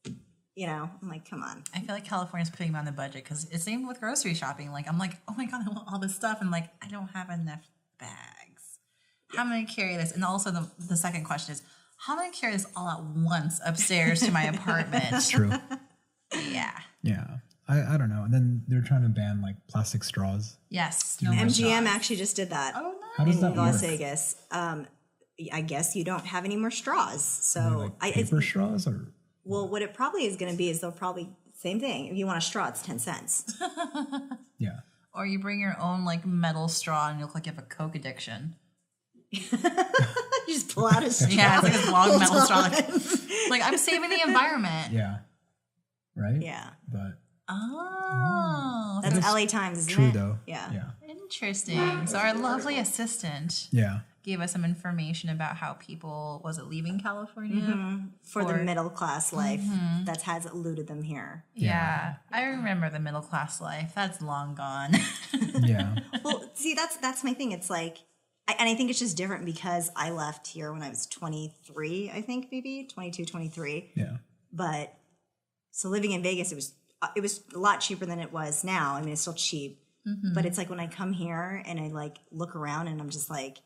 I'm like, come on. I feel like California's putting me on the budget because it's same with grocery shopping. Like I'm like, oh my god, I want all this stuff, and like I don't have enough bags. How am I gonna carry this? And also the second question is, how am I gonna carry this all at once upstairs to my apartment? True. Yeah. Yeah. I don't know. And then they're trying to ban like plastic straws. Yes. No more MGM straws. actually just did that Oh How no. does that in Las work? Vegas. I guess you don't have any more straws. So Like paper straws or well, what it probably is going to be is they'll probably same thing. If you want a straw, it's 10 cents. yeah. Or you bring your own like metal straw and you look like you have a Coke addiction. You just pull out a straw. Yeah, it's like this long metal straw. Like I'm saving the environment. Yeah. Right? Yeah. But Oh, That's That's LA Times, isn't true it? though. Yeah. Yeah. interesting. So our lovely assistant Yeah. gave us some information about how people was it leaving California? For the middle class life that has eluded them here. Yeah, I remember the middle class life. That's long gone. Yeah. Well, see, that's my thing. It's like, and I think it's just different because I left here when I was 23, I think maybe 22, 23. Yeah. But so living in Vegas, it was a lot cheaper than it was now. I mean, it's still cheap, but it's like when I come here and I like look around and I'm just like,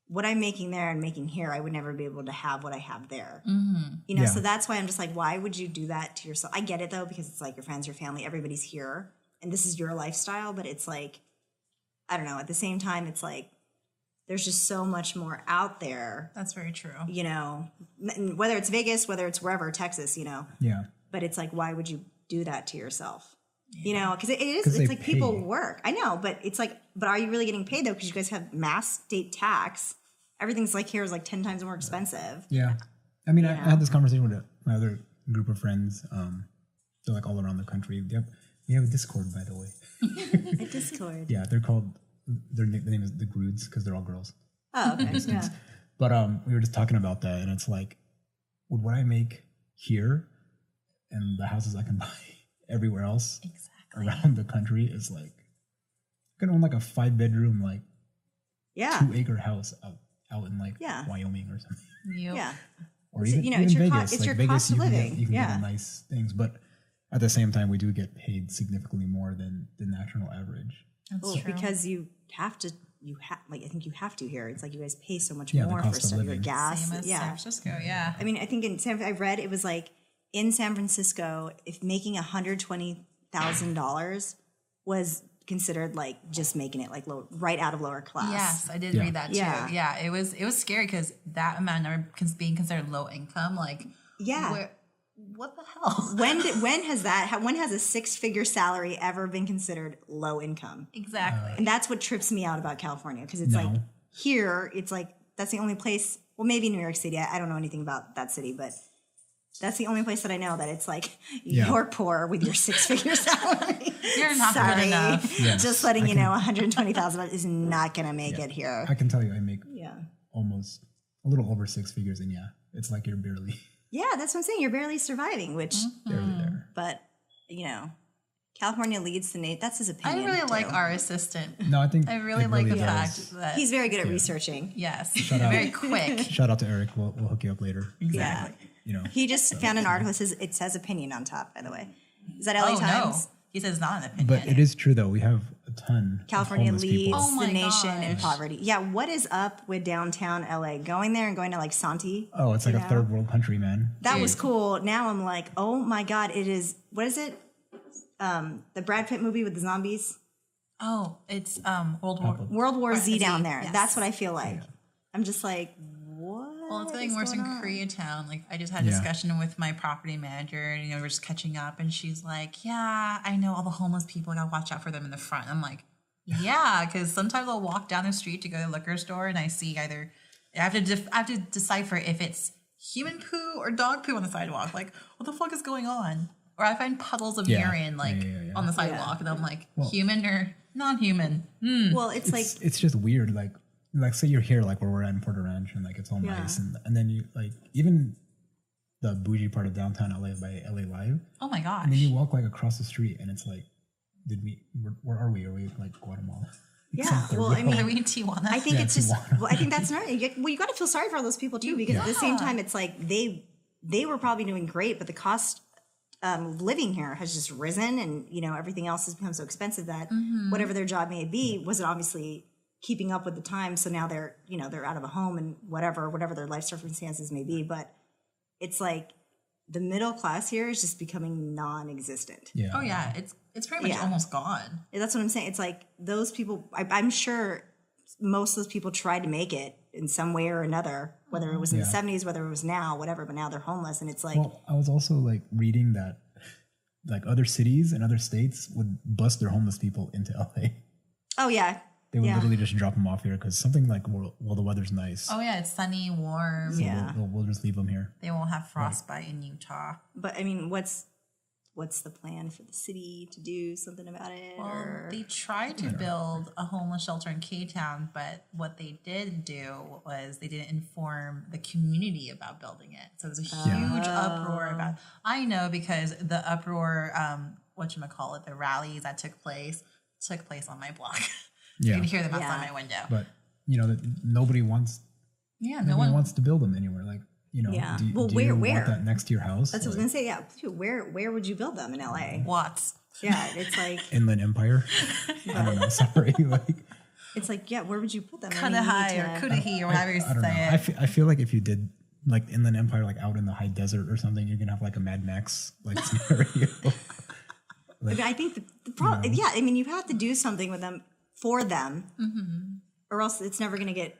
what I'm making there and making here, I would never be able to have what I have there. You know, Yeah. so that's why I'm just like, why would you do that to yourself? I get it though, because it's like your friends, your family, everybody's here and this is your lifestyle, but it's like, I don't know, at the same time, it's like, there's just so much more out there, That's very true. you know, whether it's Vegas, whether it's wherever, Texas, you know, Yeah. but it's like, why would you do that to yourself? You know, because it is, 'Cause they it's like people pay. work. I know, but it's like, but are you really getting paid though? Because you guys have mass state tax. Everything's like here is like 10 times more expensive. Yeah. I mean, I Yeah. had this conversation with my other group of friends. They're like all around the country. We have a Discord, by the way. A Discord. Yeah, they're called. The name is the Grudes because they're all girls. Oh, okay. Yeah. But we were just talking about that, and it's like, would what I make here and the houses I can buy everywhere else Exactly. around the country is like, I can own like a 5-bedroom, like Yeah. 2-acre house out in like Yeah. Wyoming or something. Yep. Yeah. Or So, even, you know, even it's your Vegas. it's like your Vegas, cost of you can living. get Yeah. nice things, but at the same time, we do get paid significantly more than the national average. That's Well, true. because you have to, like, I think you have to here. It's like you guys pay so much Yeah, the more cost for of stuff, your living. gas. Same as San Yeah. Francisco, yeah. I mean, I think I read it was like in San Francisco, if making $120,000 was considered like just making it like low, right out of lower class. Yes, I did Yeah. read that too. Yeah. Yeah, it was scary because that amount of being considered low income, like Yeah. what the hell? When has a 6-figure salary ever been considered low income? Exactly. And that's what trips me out about California, because it's like here, it's like that's the only place. Well, maybe New York City. I don't know anything about that city, but that's the only place that I know that it's like you're poor with your 6-figure salary. You're not good enough. Yes, Just letting you know, $120,000 is not going to make it here. I can tell you, I make almost a little over 6 figures, and it's like you're barely. Yeah, that's what I'm saying. You're barely surviving, which barely there. But California leads the nation. That's his opinion. I really like our assistant. No, I think I really like the fact that he's very good at researching. Yes, very quick. Shout out to Eric. We'll hook you up later. Exactly. He just found an article. It says opinion on top. By the way, is that LA Times? No. He says not an opinion. But it is true though. We have a ton. California of leads people. the nation in poverty. Yeah, what is up with downtown LA? Going there and going to like Santi. Oh, it's like a third world country, man. That was cool. Now I'm like, oh my god, it is. What is it? The Brad Pitt movie with the zombies. Oh, it's World War Z down there. Yes. That's what I feel like. I'm just like, what? Well, it's getting worse in Koreatown. Like, I just had a discussion with my property manager, and we're just catching up, and she's like, "Yeah, I know all the homeless people. I gotta watch out for them in the front." I'm like, "Yeah," because sometimes I'll walk down the street to go to the liquor store, and I see either I have to decipher if it's human poo or dog poo on the sidewalk. Like, what the fuck is going on? Or I find puddles of urine on the sidewalk, and I'm like, human or non-human? Well, it's just weird. Like say you're here, like where we're at in Porter Ranch, and like it's all nice, and then you like even the bougie part of downtown LA by LA Live. Oh my gosh! And then you walk like across the street, and it's like, where are we? Are we like Guatemala? Yeah, well, I mean, are we in Tijuana? I think it's just. Well, I think that's not. Well, you got to feel sorry for all those people too, because at the same time, it's like they were probably doing great, but the cost living here has just risen, and everything else has become so expensive that whatever their job may be wasn't obviously keeping up with the time. So now they're out of a home and whatever their life circumstances may be. But it's like the middle class here is just becoming non-existent. Yeah. Oh yeah, it's pretty much almost gone. That's what I'm saying. It's like those people. I'm sure most of those people tried to make it in some way or another, whether it was in the 70s, whether it was now, whatever. But now they're homeless, and it's like. Well, I was also like reading that like other cities and other states would bus their homeless people into LA. Oh yeah. They would literally just drop them off here because something like, well, the weather's nice. Oh, yeah, it's sunny, warm. So we'll just leave them here. They won't have frostbite in Utah. But, I mean, what's the plan for the city to do something about it? Well, they tried to build a homeless shelter in K-Town, but what they did do was they didn't inform the community about building it. So there's a huge uproar about I know because the uproar, the rallies that took place on my block. You can hear them outside my window. But, nobody wants no one wants to build them anywhere. Like, do you want that next to your house? That's what I was going to say, where would you build them in LA? Watts. Yeah, it's like... Inland Empire? I don't know, sorry. It's like, where would you put them? Cudahy or Cudahy or whatever you say it. I feel like if you did like Inland Empire, like out in the high desert or something, you're going to have like a Mad Max like scenario. I think the problem... Yeah, I mean, you have to do something with them for them, or else it's never going to get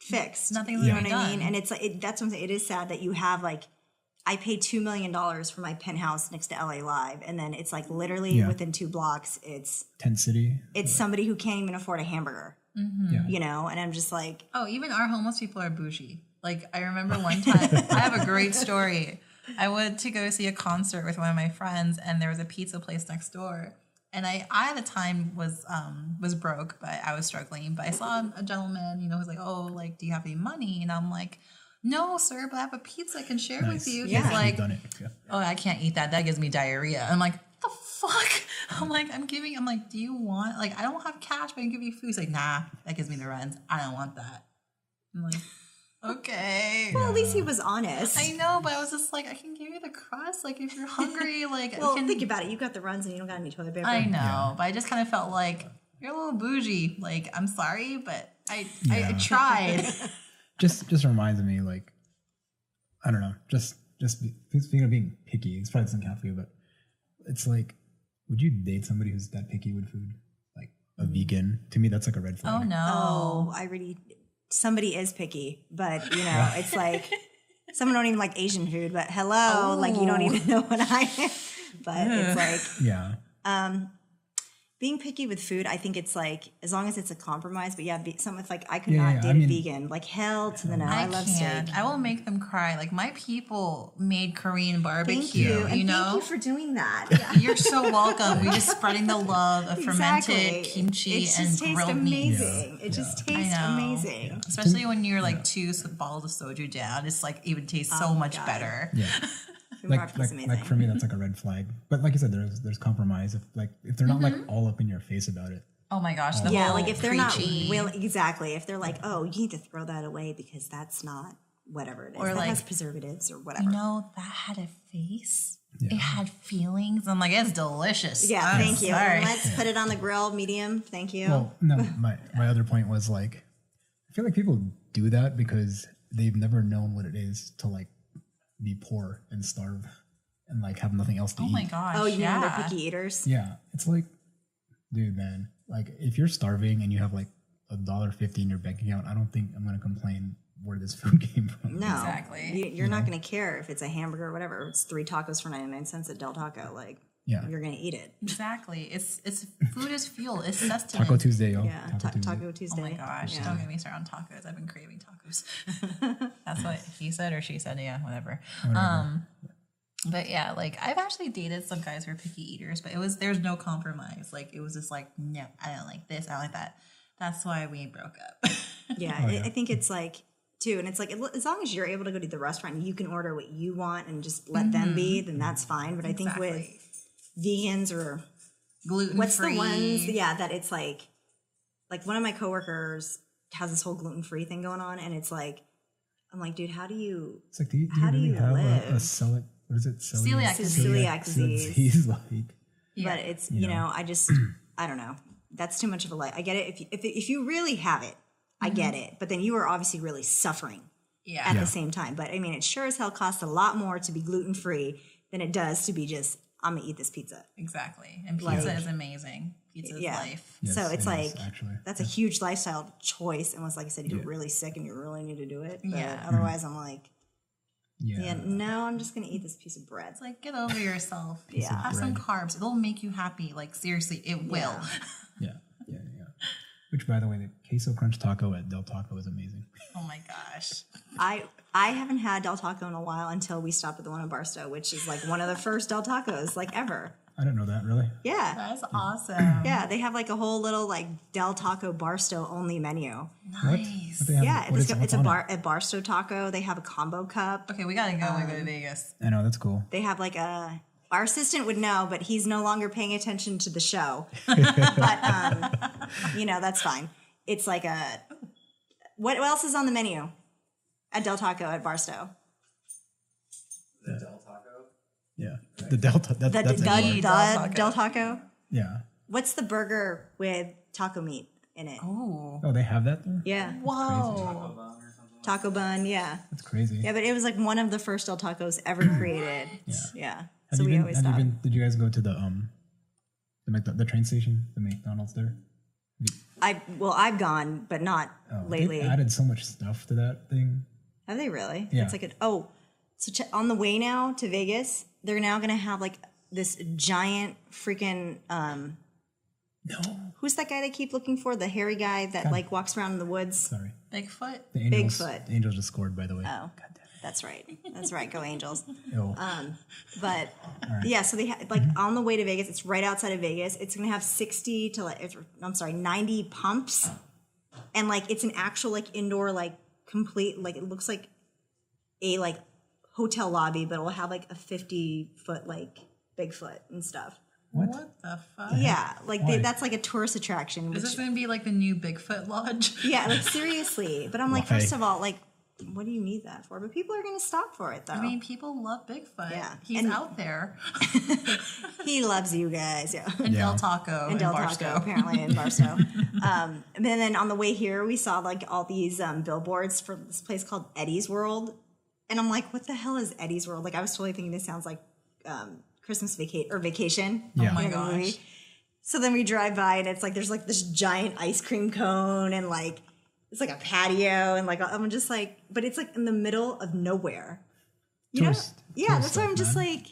fixed. Nothing's going to be done. I mean? And it's like that's what I'm saying. It is sad that you have like I paid $2 million for my penthouse next to LA Live, and then it's like literally within 2 blocks, it's Tent City. It's somebody who can't even afford a hamburger. And I'm just like, oh, even our homeless people are bougie. Like I remember one time, I have a great story. I went to go see a concert with one of my friends, and there was a pizza place next door. And I at the time was broke, but I was struggling. But I saw a gentleman, who's like, "Oh, like, do you have any money?" And I'm like, "No, sir, but I have a pizza I can share with you." Yeah. He's like, done it. "Oh, I can't eat that. That gives me diarrhea." I'm like, "The fuck?" I'm like, "Do you want like I don't have cash, but I can give you food." He's like, "Nah, that gives me the runs. I don't want that." I'm like, okay. Well, at least he was honest. I know, but I was just like, I can give you the crust. Like, if you're hungry, like, well, think about it. You got the runs and you don't got any toilet paper. I know, but I just kind of felt like you're a little bougie. Like, I'm sorry, but I tried. just reminds me, like, I don't know. Just speaking of being picky, it's probably doesn't count for you, but it's like, would you date somebody who's that picky with food? Like a vegan? To me, that's like a red flag. Oh no. Somebody is picky, but it's like Some don't even like Asian food, but hello, like you don't even know what I am. But it's like, Yeah. being picky with food, I think it's like, as long as it's a compromise, but yeah, something with like, I could not date a vegan. Like, hell to the no. I love can't. steak. I will make them cry. Like, my people made Korean barbecue. Thank you. And know? thank you for doing that. Yeah. You're so welcome. We're just spreading the love of fermented kimchi and grilled meat. Amazing. It just tastes amazing. Yeah. Especially when you're like 2 bottles of soju down. It's like, even tastes so much better. Yeah. Like for me, that's like a red flag. But like you said, there's compromise. If they're not like all up in your face about it. Oh my gosh. Like if they're not willing, exactly. If they're like, oh, you need to throw that away because that's not whatever it is. Or that has preservatives or whatever. You know, that had a face. Yeah. It had feelings. I'm like, it's delicious. Yeah, thank you. Let's put it on the grill, medium. Thank you. Well, no, my other point was like, I feel like people do that because they've never known what it is to like be poor and starve and like have nothing else to eat. Oh my gosh. Oh, you know they're picky eaters? Yeah. It's like, dude, man, like if you're starving and you have like $1.50 in your bank account, I don't think I'm going to complain where this food came from. No. Exactly. You're not going to care if it's a hamburger or whatever. It's 3 tacos for 99 cents at Del Taco. Like, you're going to eat it. Exactly. It's food is fuel. It's sustenance. Taco Tuesday, yo. Yeah, Taco Tuesday. Oh my gosh. Don't get me started on tacos. I've been craving tacos. That's what he said or she said. Yeah, whatever. But yeah, like I've actually dated some guys who are picky eaters, but there's no compromise. Like it was just like, no, I don't like this. I don't like that. That's why we broke up. I think it's like, too, and it's like, as long as you're able to go to the restaurant and you can order what you want and just let them be, then that's fine. But I think with vegans or gluten-free. What's the ones? Yeah, that it's like one of my coworkers has this whole gluten-free thing going on, and it's like, I'm like, dude, how do you? It's like, do you really have a celiac? What is it? Celiac disease. Like, but it's you know, I don't know. That's too much of a lie. I get it. If you really have it, I get it. But then you are obviously really suffering at the same time. But I mean, it sure as hell costs a lot more to be gluten-free than it does to be just, I'm going to eat this pizza. Exactly. And pizza is amazing. Pizza is life. Yes, so it's like, that's a huge lifestyle choice. Unless, like I said, you're really sick and you really need to do it. But otherwise, I'm like, no, I'm just going to eat this piece of bread. It's like, get over yourself. Have some carbs. It'll make you happy. Like, seriously, it will. Yeah. Which, by the way, the queso crunch taco at Del Taco is amazing. Oh my gosh. I haven't had Del Taco in a while until we stopped at the one in Barstow, which is like one of the first Del Tacos like ever. I didn't know that, really. Yeah. That's awesome. Yeah, they have like a whole little like Del Taco Barstow only menu. Nice. It's a Barstow Taco. They have a combo cup. Okay, we gotta go when we go to Vegas. I know, that's cool. They have like our assistant would know, but he's no longer paying attention to the show. But, that's fine. It's like what else is on the menu at Del Taco at Barstow? The Del Taco? Yeah. The Delta. Del Taco? Yeah. What's the burger with taco meat in it? Oh, they have that there? Yeah. Whoa. Taco bun, yeah. That's crazy. Yeah, but it was like one of the first Del Tacos ever created. Yeah. So we always stop. Did you guys go to the train station, the McDonald's there? I've gone, but not lately. They added so much stuff to that thing. Have they really? Yeah. It's like so on the way now to Vegas, they're now going to have like this giant freaking No. Who's that guy they keep looking for? The hairy guy that like walks around in the woods? Sorry. Bigfoot? Bigfoot. The Angels just scored, by the way. Oh. That's right. That's right. Go Angels. Ew. But so they like on the way to Vegas, it's right outside of Vegas. It's going to have 90 pumps. And like, it's an actual like indoor, like complete, like it looks like a like hotel lobby, but it will have like a 50-foot like Bigfoot and stuff. What the fuck? Yeah. Like that's like a tourist attraction. Is this going to be like the new Bigfoot Lodge? Yeah. Like seriously. But I'm like, first of all, like, what do you need that for? But people are going to stop for it, though. I mean, people love Bigfoot. Yeah. He's out there. He loves you guys. Yeah. And Del Taco. And Del Taco, apparently, in Barstow. And then on the way here, we saw like all these billboards for this place called Eddie's World. And I'm like, what the hell is Eddie's World? Like, I was totally thinking this sounds like Christmas Vacation. Yeah. Oh my gosh. Movie. So then we drive by, and it's like, there's like this giant ice cream cone and like it's like a patio and like I'm just like, but it's like in the middle of nowhere. You know? Yeah, that's why I'm just like,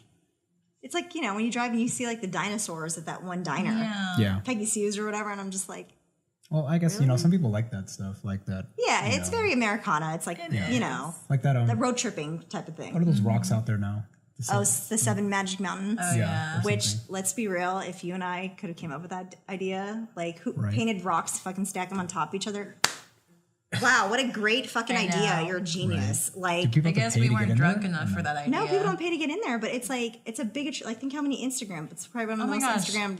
it's like, you know, when you drive and you see like the dinosaurs at that one diner, Yeah. Peggy Sue's or whatever, and I'm just like, well, I guess, you know, some people like that stuff, like that. yeah, it's very Americana. It's like, you know, like that, the road tripping type of thing. what are those rocks out there now? The Seven Magic Mountains. Oh, yeah. Which, let's be real, if you and I could have came up with that idea, like who painted rocks to fucking stack them on top of each other? Wow, what a great fucking idea. You're a genius. Like, I guess we weren't drunk enough for that idea. No, people don't pay to get in there, but it's like, it's a bigotry. Like, think how many Instagram, it's probably one of the most Instagram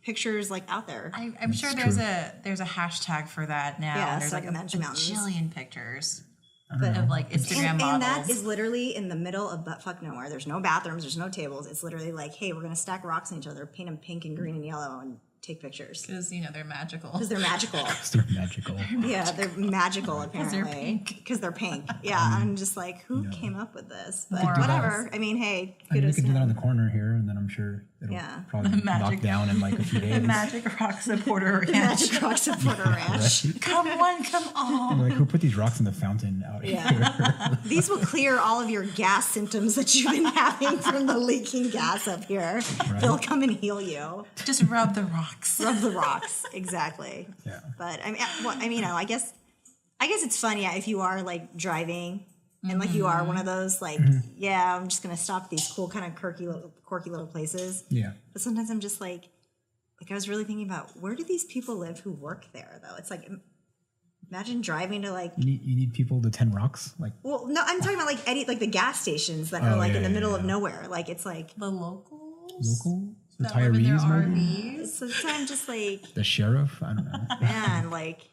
pictures like out there. I'm sure there's a hashtag for that now. Yeah, there's like a Magic Mountains. bajillion pictures of like Instagram models. And that is literally in the middle of buttfuck nowhere. There's no bathrooms, there's no tables. It's literally like, hey, we're going to stack rocks on each other, paint them pink and green and yellow, and take pictures. Because, you know, they're magical. Because they're magical. They're magical. Yeah, they're magical apparently. Because they're pink. Yeah, I'm just like, who came up with this? But whatever. I mean, hey, We kudos could to do that on him. the corner here, and then I'm sure it'll probably knock down in like a few days. The Magic Rock Supporter Ranch. Magic Rock Supporter Ranch. Come on. And like, who put these rocks in the fountain out here? These will clear all of your gas symptoms that you've been having from the leaking gas up here. They'll come and heal you. Just rub the rocks. Rub the rocks, exactly. Yeah. But I mean, you know, I guess it's fun, yeah, if you are like driving and like you are one of those like, yeah, I'm just gonna stop at these cool kind of quirky little places. Yeah. But sometimes I'm just like I was really thinking about where do these people live who work there though? It's like imagine driving to like You need people to tend rocks? Like, well, no, I'm talking about like the gas stations that are like in the middle of nowhere. Like it's like The locals? local? The That live in their retirees, maybe? RVs? so I'm just like The sheriff? I don't know. man, like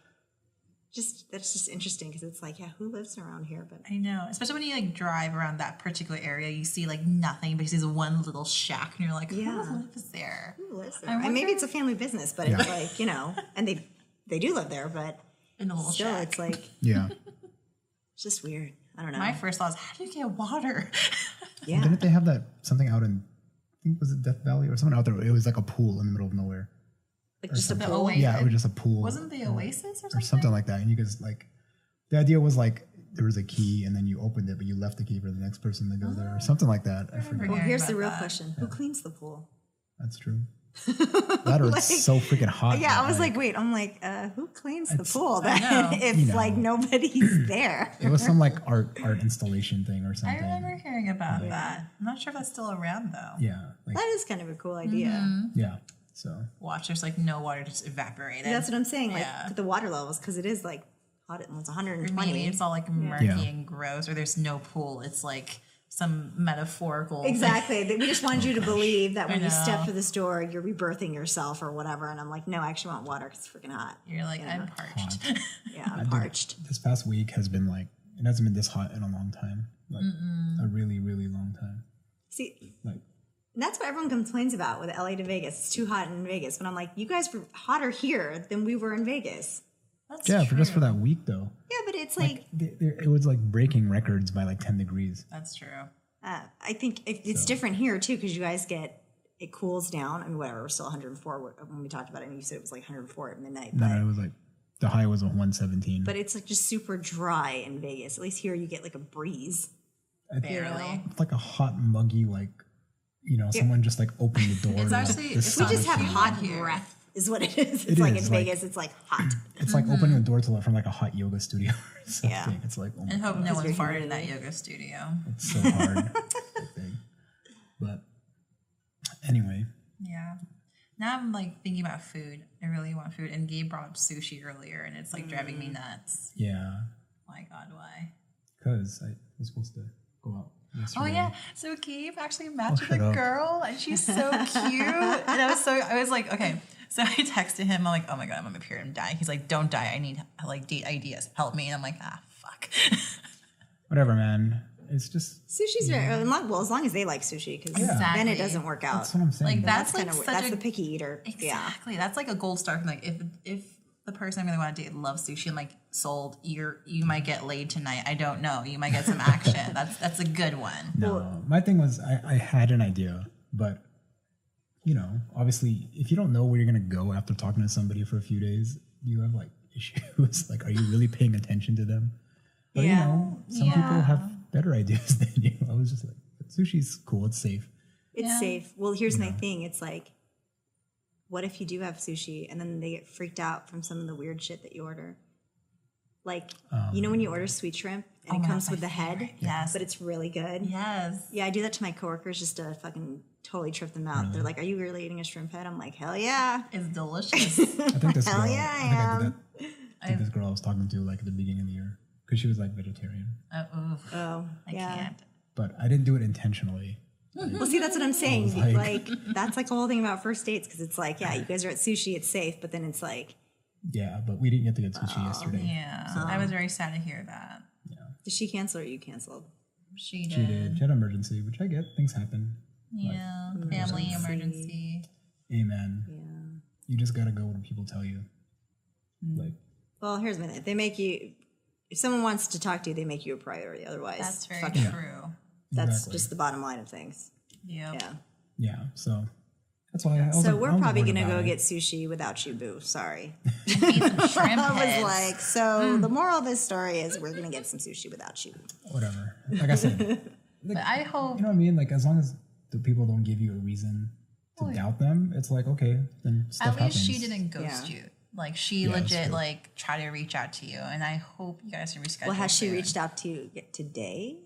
that's just interesting because it's like, yeah, who lives around here? But I know, especially when you like drive around that particular area, you see like nothing, but you see this one little shack, and you're like, who lives there? who lives there? And maybe it's a family business, but it's like, you know, and they do live there, but In a little still, shack. it's like Yeah. it's just weird. I don't know. My first thought is, how do you get water? yeah, Didn't they have that something out in, I think, was it Death Valley or something out there? It was like a pool in the middle of nowhere. like just a The pool. Oasis. Yeah, it was just a pool. Wasn't the Oasis or or something? something like that. And you guys like, the idea was like there was a key and then you opened it, but you left the key for the next person to go there or something like that. I forget. Well, here's the about real that. question: who cleans the pool? That's true. That or it's so freaking hot. Yeah, that, I was like, wait, I'm like, who cleans the pool I know. then if like nobody's there? it was some like art installation thing or I something. remember hearing about that. I'm not sure if that's still around though. Yeah, like, That is kind of a cool idea. yeah. So Watch, there's like no water, just evaporated. That's what I'm saying. Like Yeah. the water levels, because it is like hot. It's Or 120. maybe it's all like murky Yeah. and gross, or there's no pool. It's like some metaphorical. Exactly. We just wanted you to believe that when I you step know. through this door, you're rebirthing yourself or whatever. And I'm like, no, I actually want water because it's freaking hot. You're like, I'm parched. Yeah, I'm parched. this past week has been like, it hasn't been this hot in a long time. Like a really, really long time. See, Like, and that's what everyone complains about with LA to Vegas. It's too hot in Vegas. But I'm like, you guys were hotter here than we were in Vegas. That's yeah, true. just for that week though. Yeah, but it's like It was like breaking records by like 10 degrees. That's true. I think it's different here too because you guys it cools down. I mean, whatever, we're still 104 when we talked about it. And you said it was like 104 at midnight. No, But, it was like, the high was 117. but it's like just super dry in Vegas. At least here you get like a breeze. Barely. It's like a hot, muggy, like, you know, someone just like opened the door. It's to, actually- like, the it's sun We just is have shining. hot here. breath is what it is. It's It like is, in like- Vegas, it's like hot. It's like opening the door to from like a hot yoga studio or something. Yeah. It's like, oh my And hope no one your farted in humidity. that yoga studio. it's so hard. That thing. But anyway, Yeah. Now I'm like thinking about food. I really want food. And Gabe brought up sushi earlier, and it's like driving me nuts. yeah, My God, why? because I was supposed to go out yesterday. Oh yeah. So Gabe actually matched with shut a up. girl, and she's so cute. And I was like, okay. So I texted him. I'm like, oh my God, I'm gonna appear and die. He's like, don't die. I need like date ideas. Help me. And I'm like, fuck. Whatever, man. It's just, Sushi's very as long as they like sushi, because then Exactly. it doesn't work out. that's what I'm saying. Like but that's kind like of such that's a the picky eater. Yeah. exactly. That's like a gold star. Like if the person I'm gonna want to date loves sushi, I'm like, sold. You might get laid tonight. I don't know. You might get some action. That's a good one. No, my thing was I had an idea, but you know, obviously, if you don't know where you're gonna go after talking to somebody for a few days, you have like issues. Like, are you really paying attention to them? But you know, some people have better ideas than you. I was just like, sushi's cool. It's safe. It's safe. Well, here's my thing. It's like, what if you do have sushi and then they get freaked out from some of the weird shit that you order? Like, you know when you order sweet shrimp and it comes with the head? Yes. But it's really good? Yes. Yeah, I do that to my coworkers just to fucking totally trip them out. Really? They're like, are you really eating a shrimp head? I'm like, hell yeah. It's delicious. I think this Hell girl, yeah, I I think I am. did that. I think this girl I was talking to like at the beginning of the year because she was like vegetarian, Oh, I yeah. can't. but I didn't do it intentionally. Well, see, that's what I'm saying. like- That's like the whole thing about first dates because it's like, yeah, you guys are at sushi, it's safe, but then it's like, Yeah, but we didn't get to get sushi yesterday. Yeah. I was very sad to hear that. did she cancel or you canceled? She did. She did. She had an emergency, which I get. Things happen. Yeah. Family emergency. Amen. Yeah. You just gotta go when people tell you. Like, Well, here's my thing. They make you, if someone wants to talk to you, they make you a priority. Otherwise, That's very fuck it. true. That's exactly. just the bottom line of things. Yep. Yeah. Yeah. So that's why I was So like, we're I was probably worried going to about go it. get sushi without you, boo. Sorry. Eat some shrimp I was heads. like, so the moral of this story is we're going to get some sushi without you. Whatever. Like I said, But I hope you know what I mean? Like, as long as the people don't give you a reason to doubt them, it's like, okay, then stuff at least happens. she didn't ghost Yeah. you. Like she Yeah, that's legit true. like try to reach out to you, and I hope you guys can reschedule. Well, has she soon. reached out to you today?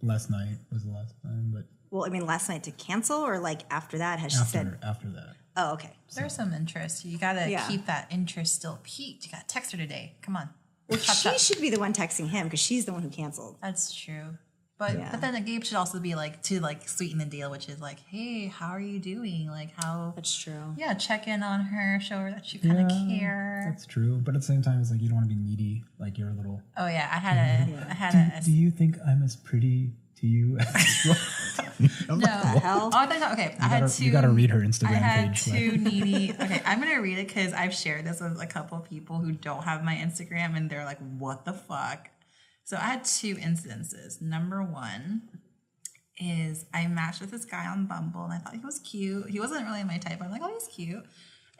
Last night was the last time, but Well, I mean, last night to cancel or like after that? Has she said, after that. oh, okay. There's some interest. You gotta Yeah. keep that interest still peaked. You gotta text her today. Come on. Well, Chop, she chop. should be the one texting him because she's the one who canceled. That's true. But Yeah. but then Gabe should also be like to like sweeten the deal, which is like, hey, how are you doing? Like how That's true. yeah, check in on her, show her that you kind of Yeah, care. That's true, but at the same time, it's like you don't want to be needy. Like you're a little. Oh yeah, I had Do you think I'm as pretty to you as you are? no. hell? Oh, okay. I had two. You gotta read her Instagram I had page. two needy. Okay, I'm gonna read it because I've shared this with a couple of people who don't have my Instagram, and they're like, "What the fuck?" So I had two incidences. Number one is I matched with this guy on Bumble, and I thought he was cute. He wasn't really my type. I'm like, "Oh, he's cute."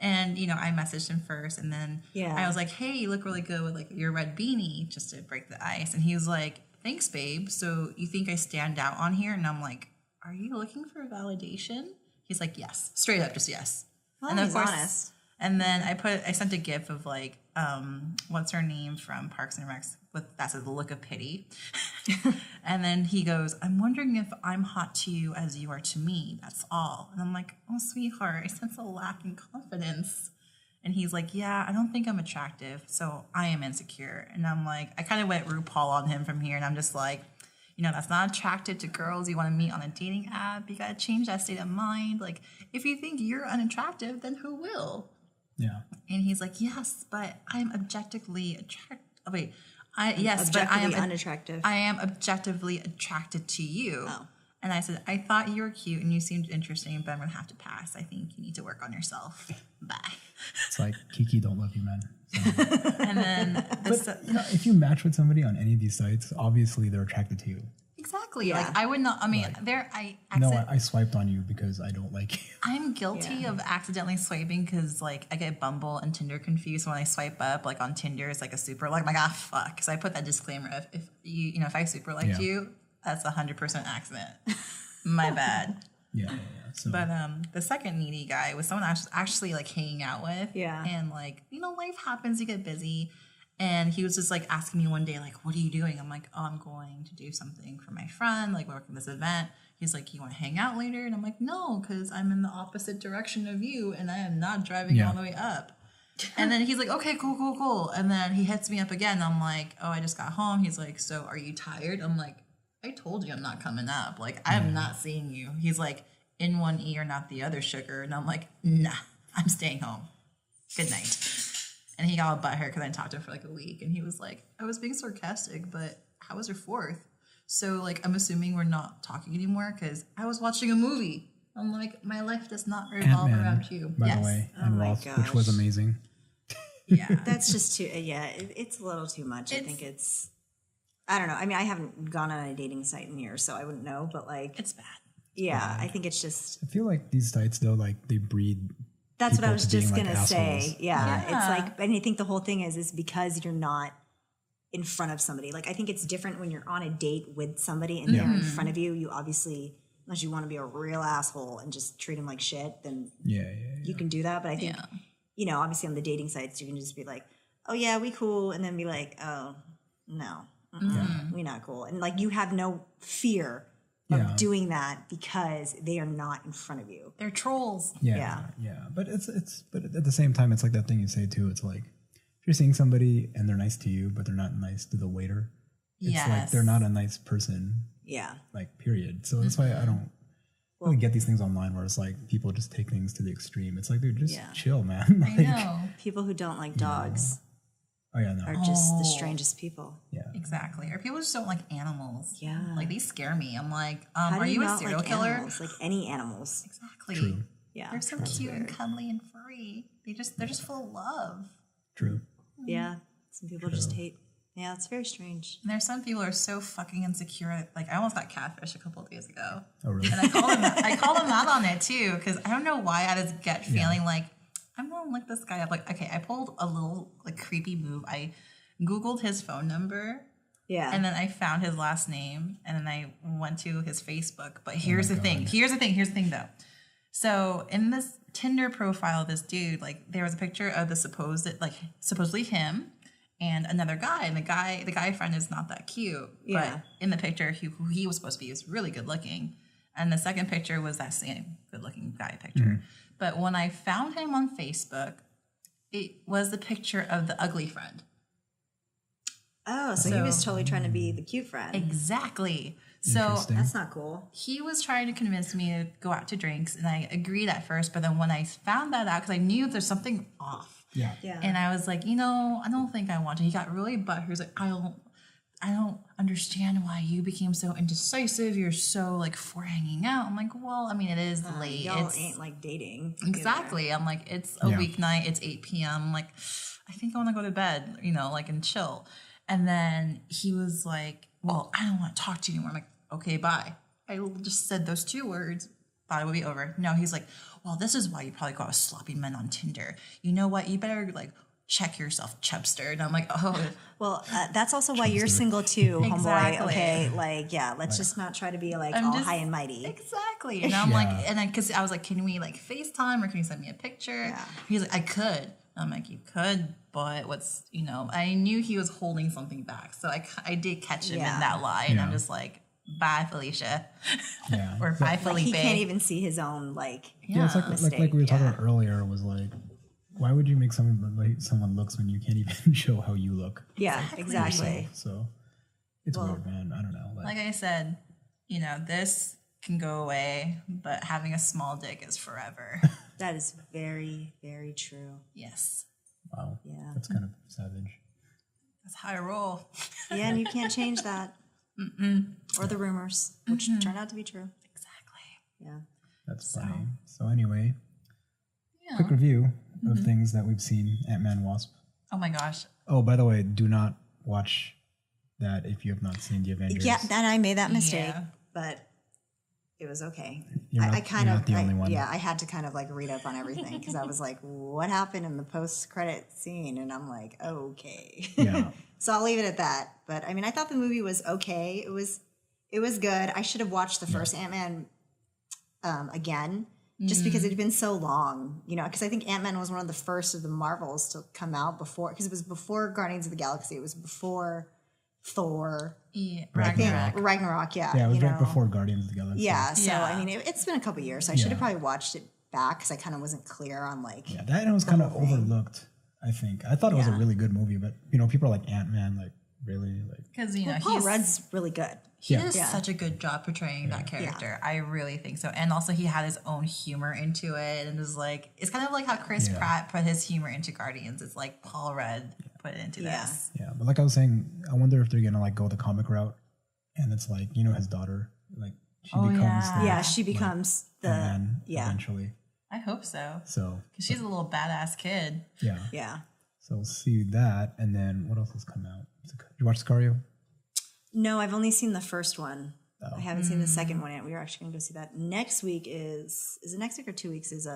And you know, I messaged him first, and then I was like, "Hey, you look really good with like your red beanie," just to break the ice. And he was like, "Thanks, babe. So you think I stand out on here?" And I'm like, "Are you looking for validation?" He's like, "Yes," straight up, just yes. Well, and then he's honest. And then I sent a gif of like, what's her name from Parks and Recs with that says the look of pity. And then he goes, "I'm wondering if I'm hot to you as you are to me. That's all." And I'm like, "Oh, sweetheart, I sense a lack in confidence." And he's like, "Yeah, I don't think I'm attractive, so I am insecure." And I'm like, I kind of went RuPaul on him from here, and I'm just like, you know, that's not attractive to girls you want to meet on a dating app. You got to change that state of mind. Like, if you think you're unattractive, then who will? Yeah. And he's like, "Yes, but I'm objectively attracted." Oh, wait. Objectively unattractive. I am objectively attracted to you. Oh. And I said, "I thought you were cute and you seemed interesting, but I'm going to have to pass. I think you need to work on yourself. Bye." It's like Kiki don't love you, man. So. And then You know, if you match with somebody on any of these sites, obviously they're attracted to you. exactly. Yeah. Like I would not. I mean, I swiped on you because I don't like you. I'm guilty of accidentally swiping because like I get Bumble and Tinder confused when I swipe up. Like on Tinder, it's like a super like, my God, fuck. So I put that disclaimer of if you know if I super liked you, that's 100% accident. My bad. Yeah. So, But the second needy guy was someone I was actually like hanging out with. Yeah. And like, you know, life happens, you get busy. And he was just like asking me one day, like, "What are you doing?" I'm like, "Oh, I'm going to do something for my friend, like working this event." He's like, "You want to hang out later?" And I'm like, "No, because I'm in the opposite direction of you and I am not driving all the way up." And then he's like, "Okay, cool. And then he hits me up again. I'm like, "Oh, I just got home." He's like, "So are you tired?" I'm like, "I told you I'm not coming up. Like, I am not seeing you." He's like, "In one ear, not the other, sugar." And I'm like, "Nah, I'm staying home. Good night." And he got all butthurt because I talked to him for like a week. And he was like, "I was being sarcastic, but how was your fourth?" So like, I'm assuming we're not talking anymore because I was watching a movie. I'm like, my life does not revolve Ant-Man, around you. by the way, and my Lost, gosh. which was amazing. Yeah. That's just too, it's a little too much. I think I don't know. I mean, I haven't gone on a dating site in years, so I wouldn't know, but like, It's bad. yeah, I think it's just, I feel like these sites though, like they breed That's what I people was to being, just like, gonna say. assholes. Yeah, Yeah. it's like, and I think the whole thing is because you're not in front of somebody. Like, I think it's different when you're on a date with somebody and they're in front of you. You obviously, unless you want to be a real asshole and just treat them like shit, then you can do that. But I think, you know, obviously on the dating sites, you can just be like, oh yeah, we cool, and then be like, oh no, we not cool, and like you have no fear of doing that because they are not in front of you. They're trolls. Yeah. But but at the same time, it's like that thing you say too. It's like if you're seeing somebody and they're nice to you, but they're not nice to the waiter. It's like they're not a nice person. Yeah. Like period. So that's why I don't really get these things online where it's like people just take things to the extreme. It's like, dude, just chill, man. Like, I know. People who don't like dogs no. are just the strangest people. Yeah. Exactly. Or people just don't like animals. Yeah. Like, they scare me. I'm like, How are do you a not serial like killer? Animals? Like any animals. Exactly. True. Yeah. They're so cute and cuddly and furry. They're just full of love. True. Yeah. Some people just hate. Yeah, it's very strange. And there's some people who are so fucking insecure. Like, I almost got catfish a couple of days ago. Oh, really? And I called him out on it too, because I don't know why I had this gut feeling like I'm gonna look this guy up. Like, okay, I pulled a little like creepy move. I Googled his phone number. Yeah. And then I found his last name, and then I went to his Facebook. But here's the thing. Here's the thing though. So in this Tinder profile, this dude, like, there was a picture of the supposedly him and another guy, and the guy friend is not that cute. Yeah. But in the picture, who he was supposed to be was really good looking. And the second picture was that same good looking guy picture. But when I found him on Facebook, it was the picture of the ugly friend. Oh, so he was totally trying to be the cute friend. Exactly. So Interesting. That's not cool. he was trying to convince me to go out to drinks, and I agreed at first. But then when I found that out, because I knew there's something off, Yeah. and I was like, I don't think I want to. He got really butthurt. He was like, I don't understand why you became so indecisive. You're so like for hanging out. I'm like, well, I mean, it is late. Y'all ain't like dating. Exactly. I'm like, it's a weeknight. It's 8 p.m. I'm like, I think I want to go to bed, like, and chill. And then he was like, well, I don't want to talk to you anymore. I'm like, okay, bye. I just said those 2 words, thought it would be over. No, he's like, well, this is why you probably go out with sloppy men on Tinder. You know what? You better like check yourself, Chubster. And I'm like, oh. Well, that's also why you're single too, homeboy. Exactly. Okay, like, yeah, let's just not try to be like all high and mighty. Exactly. And I'm like, and then because I was like, can we like FaceTime or can you send me a picture? Yeah. He's like, I could. I'm like, you could, but what's, I knew he was holding something back. So I did catch him in that lie. And I'm just like, bye, Felicia. Yeah. Or bye, Like, Felipe. he can't even see his own like. Yeah, it's like we were talking about earlier. Was like, why would you make someone the way someone looks when you can't even show how you look? Yeah, exactly. So it's weird, man. I don't know. Like I said, this can go away, but having a small dick is forever. That is very, very true. Yes. Wow. Yeah. That's kind of savage. That's how I roll. Yeah, and you can't change that. Or the rumors, which turned out to be true. Exactly. Yeah. That's funny. So anyway, quick review of things that we've seen. Ant-Man Wasp. Oh my gosh. Oh, by the way, do not watch that if you have not seen the Avengers. Yeah, then I made that mistake, Yeah. but it was okay. You're not, I you're not the only one. Yeah, I had to kind of like read up on everything because I was like, what happened in the post-credit scene? And I'm like, okay. Yeah. So I'll leave it at that. But I mean, I thought the movie was okay. It was good. I should have watched the first Ant-Man again, just because it had been so long, because I think Ant-Man was one of the first of the Marvels to come out before, because it was before Guardians of the Galaxy. It was before Thor. Yeah. Ragnarok, yeah. Yeah, it was right before Guardians of the Galaxy. Yeah, so Yeah. I mean, it's been a couple years, so I should have probably watched it back because I kind of wasn't clear on like. Yeah, that was kind of overlooked, I think. I thought it was a really good movie, but people are like Ant-Man, like really, like. Because Paul Rudd's really good. He did such a good job portraying that character. I really think so. And also he had his own humor into it, and it's kind of like how Chris Pratt put his humor into Guardians. It's like Paul Rudd put it into this. Yeah, but like I was saying, I wonder if they're gonna like go the comic route, and it's like his daughter, like she becomes She becomes the Ant-Man eventually. I hope so. So Because she's a little badass kid. Yeah. So we'll see that, and then what else has come out? Did you watch Sicario? No, I've only seen the first one. though. I haven't seen the second one yet. We are actually going to go see that. Next week is it next week or 2 weeks is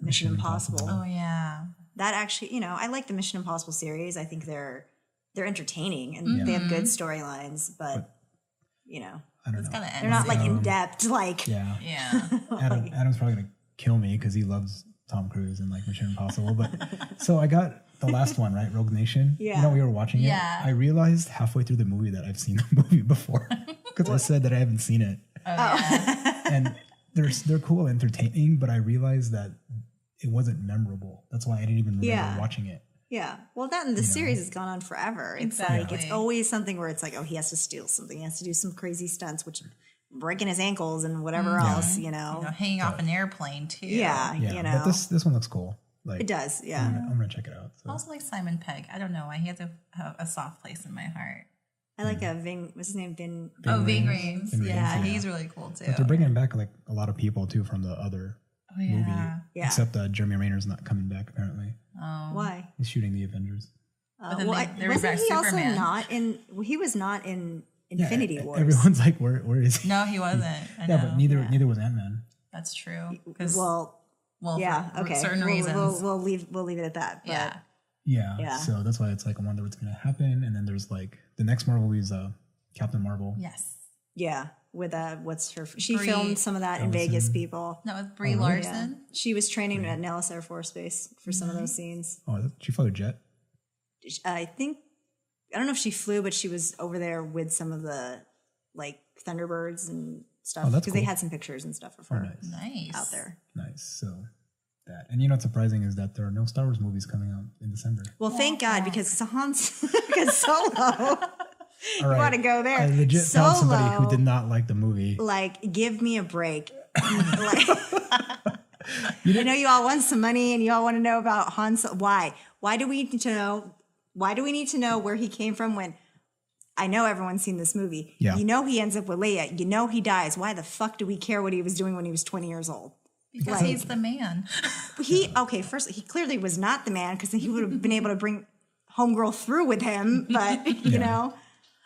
Mission Impossible. Oh yeah. That actually, I like the Mission Impossible series. I think they're entertaining and they have good storylines, but I don't know. they're not like in depth. Like Yeah. Yeah. Adam's probably gonna kill me because he loves Tom Cruise and like Mission Impossible. But so I got the last one, right? Rogue Nation. Yeah. We were watching it. Yeah. I realized halfway through the movie that I've seen the movie before because I said that I haven't seen it. Oh yeah. And they're cool, entertaining, but I realized that it wasn't memorable. That's why I didn't even remember watching it. Yeah. Well, that and the series has gone on forever. It's like Exactly. it's always something where it's like, oh, he has to steal something. He has to do some crazy stunts, which breaking his ankles and whatever else, hanging off an airplane too. Yeah, But this one looks cool. Like it does. Yeah. I'm gonna check it out. I also like Simon Pegg. I don't know why he has a soft place in my heart. I like what's his name? Ving Ving Ving Rhames. Rhames, Yeah, yeah. he's really cool too. But they're bringing back like a lot of people too from the other movie. Yeah. Except Jeremy Renner's not coming back apparently. Why? He's shooting the Avengers. But then they wasn't bring back he also Superman. not in? He was not in Infinity Wars. Everyone's like, where is he? No, he wasn't. I know. Yeah, but neither was Ant-Man. That's true. 'Cause- Well, yeah, yeah. Okay. certain reasons. We'll leave it at that. But yeah. Yeah. So that's why it's like I wonder what's gonna happen. And then there's like the next Marvel movie is Captain Marvel. Yes. Yeah. With what's her? She Brie filmed some of that in Vegas. People. No, with Brie Yeah. Larson. She was training at Nellis Air Force Base for some of those scenes. Oh, she flew a jet. I don't know if she flew, but she was over there with some of the like Thunderbirds and stuff Oh, that's because they cool. had some pictures and stuff of her Nice. out there. Nice. So that. And what's surprising is that there are no Star Wars movies coming out in December. Well, thank God because because Solo. All right. Want to go there? I legit found somebody who Solo. did not like the movie. Like, give me a break. Like, I know you all want some money and you all want to know about Han Solo. Why? Why do we need to know? Why do we need to know where he came from when I know everyone's seen this movie? Yeah. You know he ends up with Leia. You know he dies. Why the fuck do we care what he was doing when he was 20 years old? Because he's the man. First, he clearly was not the man because he would have been able to bring Homegirl through with him. But, you know,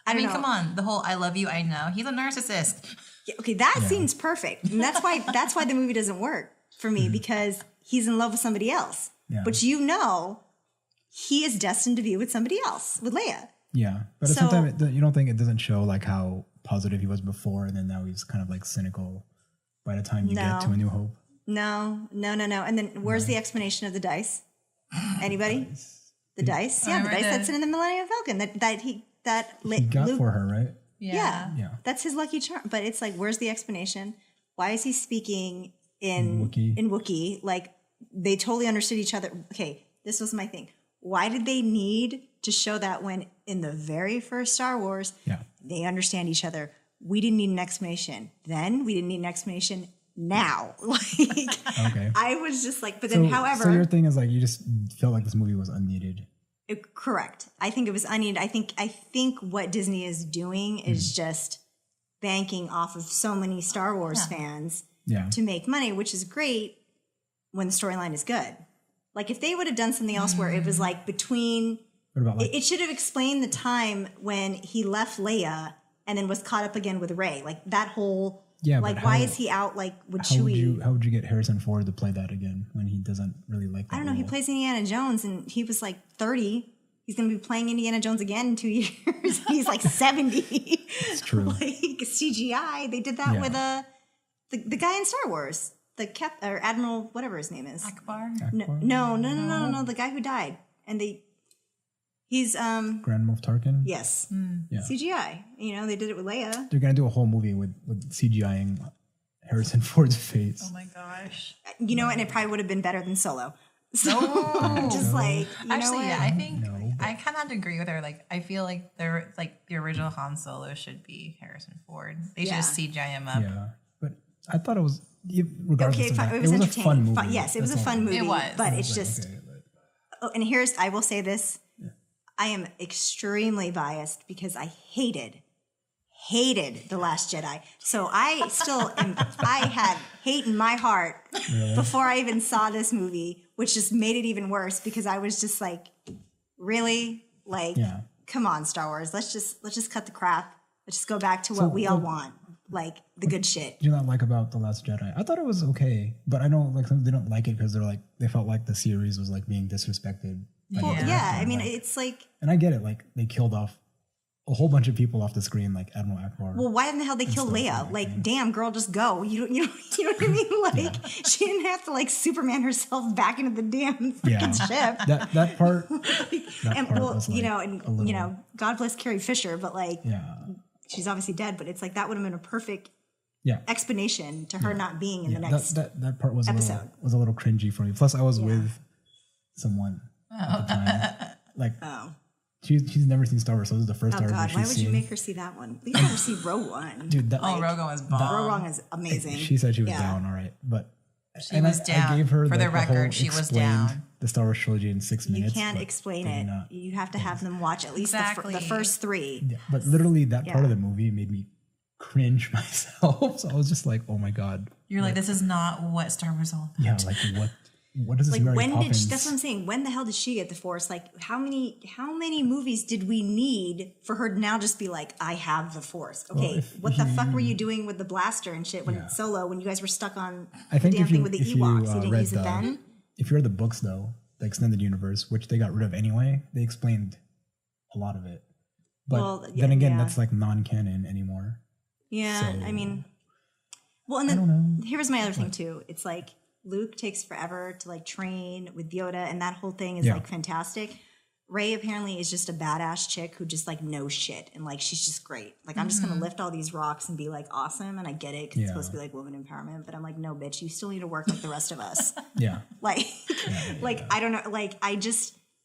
I mean, come on. The whole I love you, I know. He's a narcissist. Yeah, okay, that seems perfect. And that's why the movie doesn't work for me because he's in love with somebody else. Yeah. But you know he is destined to be with somebody else, with Leia. Yeah. But at the same time, you don't think it doesn't show like how positive he was before and then now he's kind of like cynical by the time you get to A New Hope? No. And then where's the explanation of the dice? Anybody? The dice? Yeah, the dice that's in the Millennium Falcon He got Luke, for her, right? Yeah. Yeah. That's his lucky charm. But it's like, where's the explanation? Why is he speaking in Wookiee? Like, they totally understood each other. Okay, this was my thing. Why did they need to show that when in the very first Star Wars, they understand each other? We didn't need an explanation. Then we didn't need an explanation. Now, Okay. I was just like, but then, however, so your thing is like you just felt like this movie was unneeded. Correct. I think it was unneeded. I think what Disney is doing is just banking off of so many Star Wars fans to make money, which is great when the storyline is good. Like if they would have done something else where it was like between, What about like it should have explained the time when he left Leia and then was caught up again with Rey. Like that whole, like why is he out like with Chewie? How would you get Harrison Ford to play that again when he doesn't really like that I don't know. He role? plays Indiana Jones and he was like 30. He's going to be playing Indiana Jones again in 2 years. He's like 70. It's true. Like CGI. They did that with the guy in Star Wars, the or Admiral, whatever his name is. Akbar? No. The guy who died, and he's Grand Moff Tarkin? yes, Yeah. CGI. You know, they did it with Leia. They're going to do a whole movie with CGIing Harrison Ford's face. Oh my gosh. You know, and it probably would have been better than Solo. So No. just like you know Actually, what? yeah, I think No, but- I kind of have to agree with her. Like, I feel like they're like the original Han Solo should be Harrison Ford. They should just CGI him up. Yeah. But I thought it was, regardless Okay, of fine. that, It was a entertaining. fun movie. Yes, it was a That's all. fun movie. It was. But I it's was like, just. okay, but- Oh, and I will say this. I am extremely biased because I hated The Last Jedi. So I still I had hate in my heart before I even saw this movie, which just made it even worse because I was just like, really? Like, come on, Star Wars. Let's just cut the crap. Let's just go back to what we all want. like the good shit. Do you not like about The Last Jedi? I thought it was okay, but I know like some they don't like it because they felt like the series was like being disrespected. Well, yeah, I mean, it's like, and I get it. Like they killed off a whole bunch of people off the screen, like Admiral Akbar. well, why in the hell they kill Leia? Like, damn, girl, just go. You know what I mean? Like, she didn't have to like Superman herself back into the damn freaking ship. That part. And part well, was, like, you know, and God bless Carrie Fisher, but like, she's obviously dead. But it's like that would have been a perfect explanation to her not being in the next that part was episode. was a little cringy for me. Plus, I was with someone at the time. Like, she's never seen Star Wars, so this is the first Star Wars God, she's why would seen. you make her see that one? We never see Rogue One. Dude, Rogue One was bomb. Rogue One is amazing. She said she was down, all right, but she was down. I gave her for the record, she was down. The Star Wars trilogy in 6 minutes. You can't explain it. You have to have them watch at least the first 3. Yeah, but literally, that part of the movie made me cringe myself. So I was just like, "Oh my god!" You're like, "This is not what Star Wars is all about." Yeah, like what? What is this? Like Mary when Poppins? did that's what I'm saying? When the hell did she get the Force? Like how many movies did we need for her to now just be like, I have the Force? Okay, what the fuck were you doing with the blaster and shit when Solo, when you guys were stuck on the damn thing with the Ewoks? You didn't use it then? If you read the books though, the extended universe, which they got rid of anyway, they explained a lot of it. But then again, that's like non-canon anymore. Yeah, so, I mean, well, and then here's my other thing too. It's like Luke takes forever to like train with Yoda, and that whole thing is like fantastic. Rey apparently is just a badass chick who just like knows shit, and like she's just great. Like I'm just gonna lift all these rocks and be like awesome, and I get it because it's supposed to be like woman empowerment, but I'm like, no, bitch, you still need to work like the rest of us. Like, I don't know, like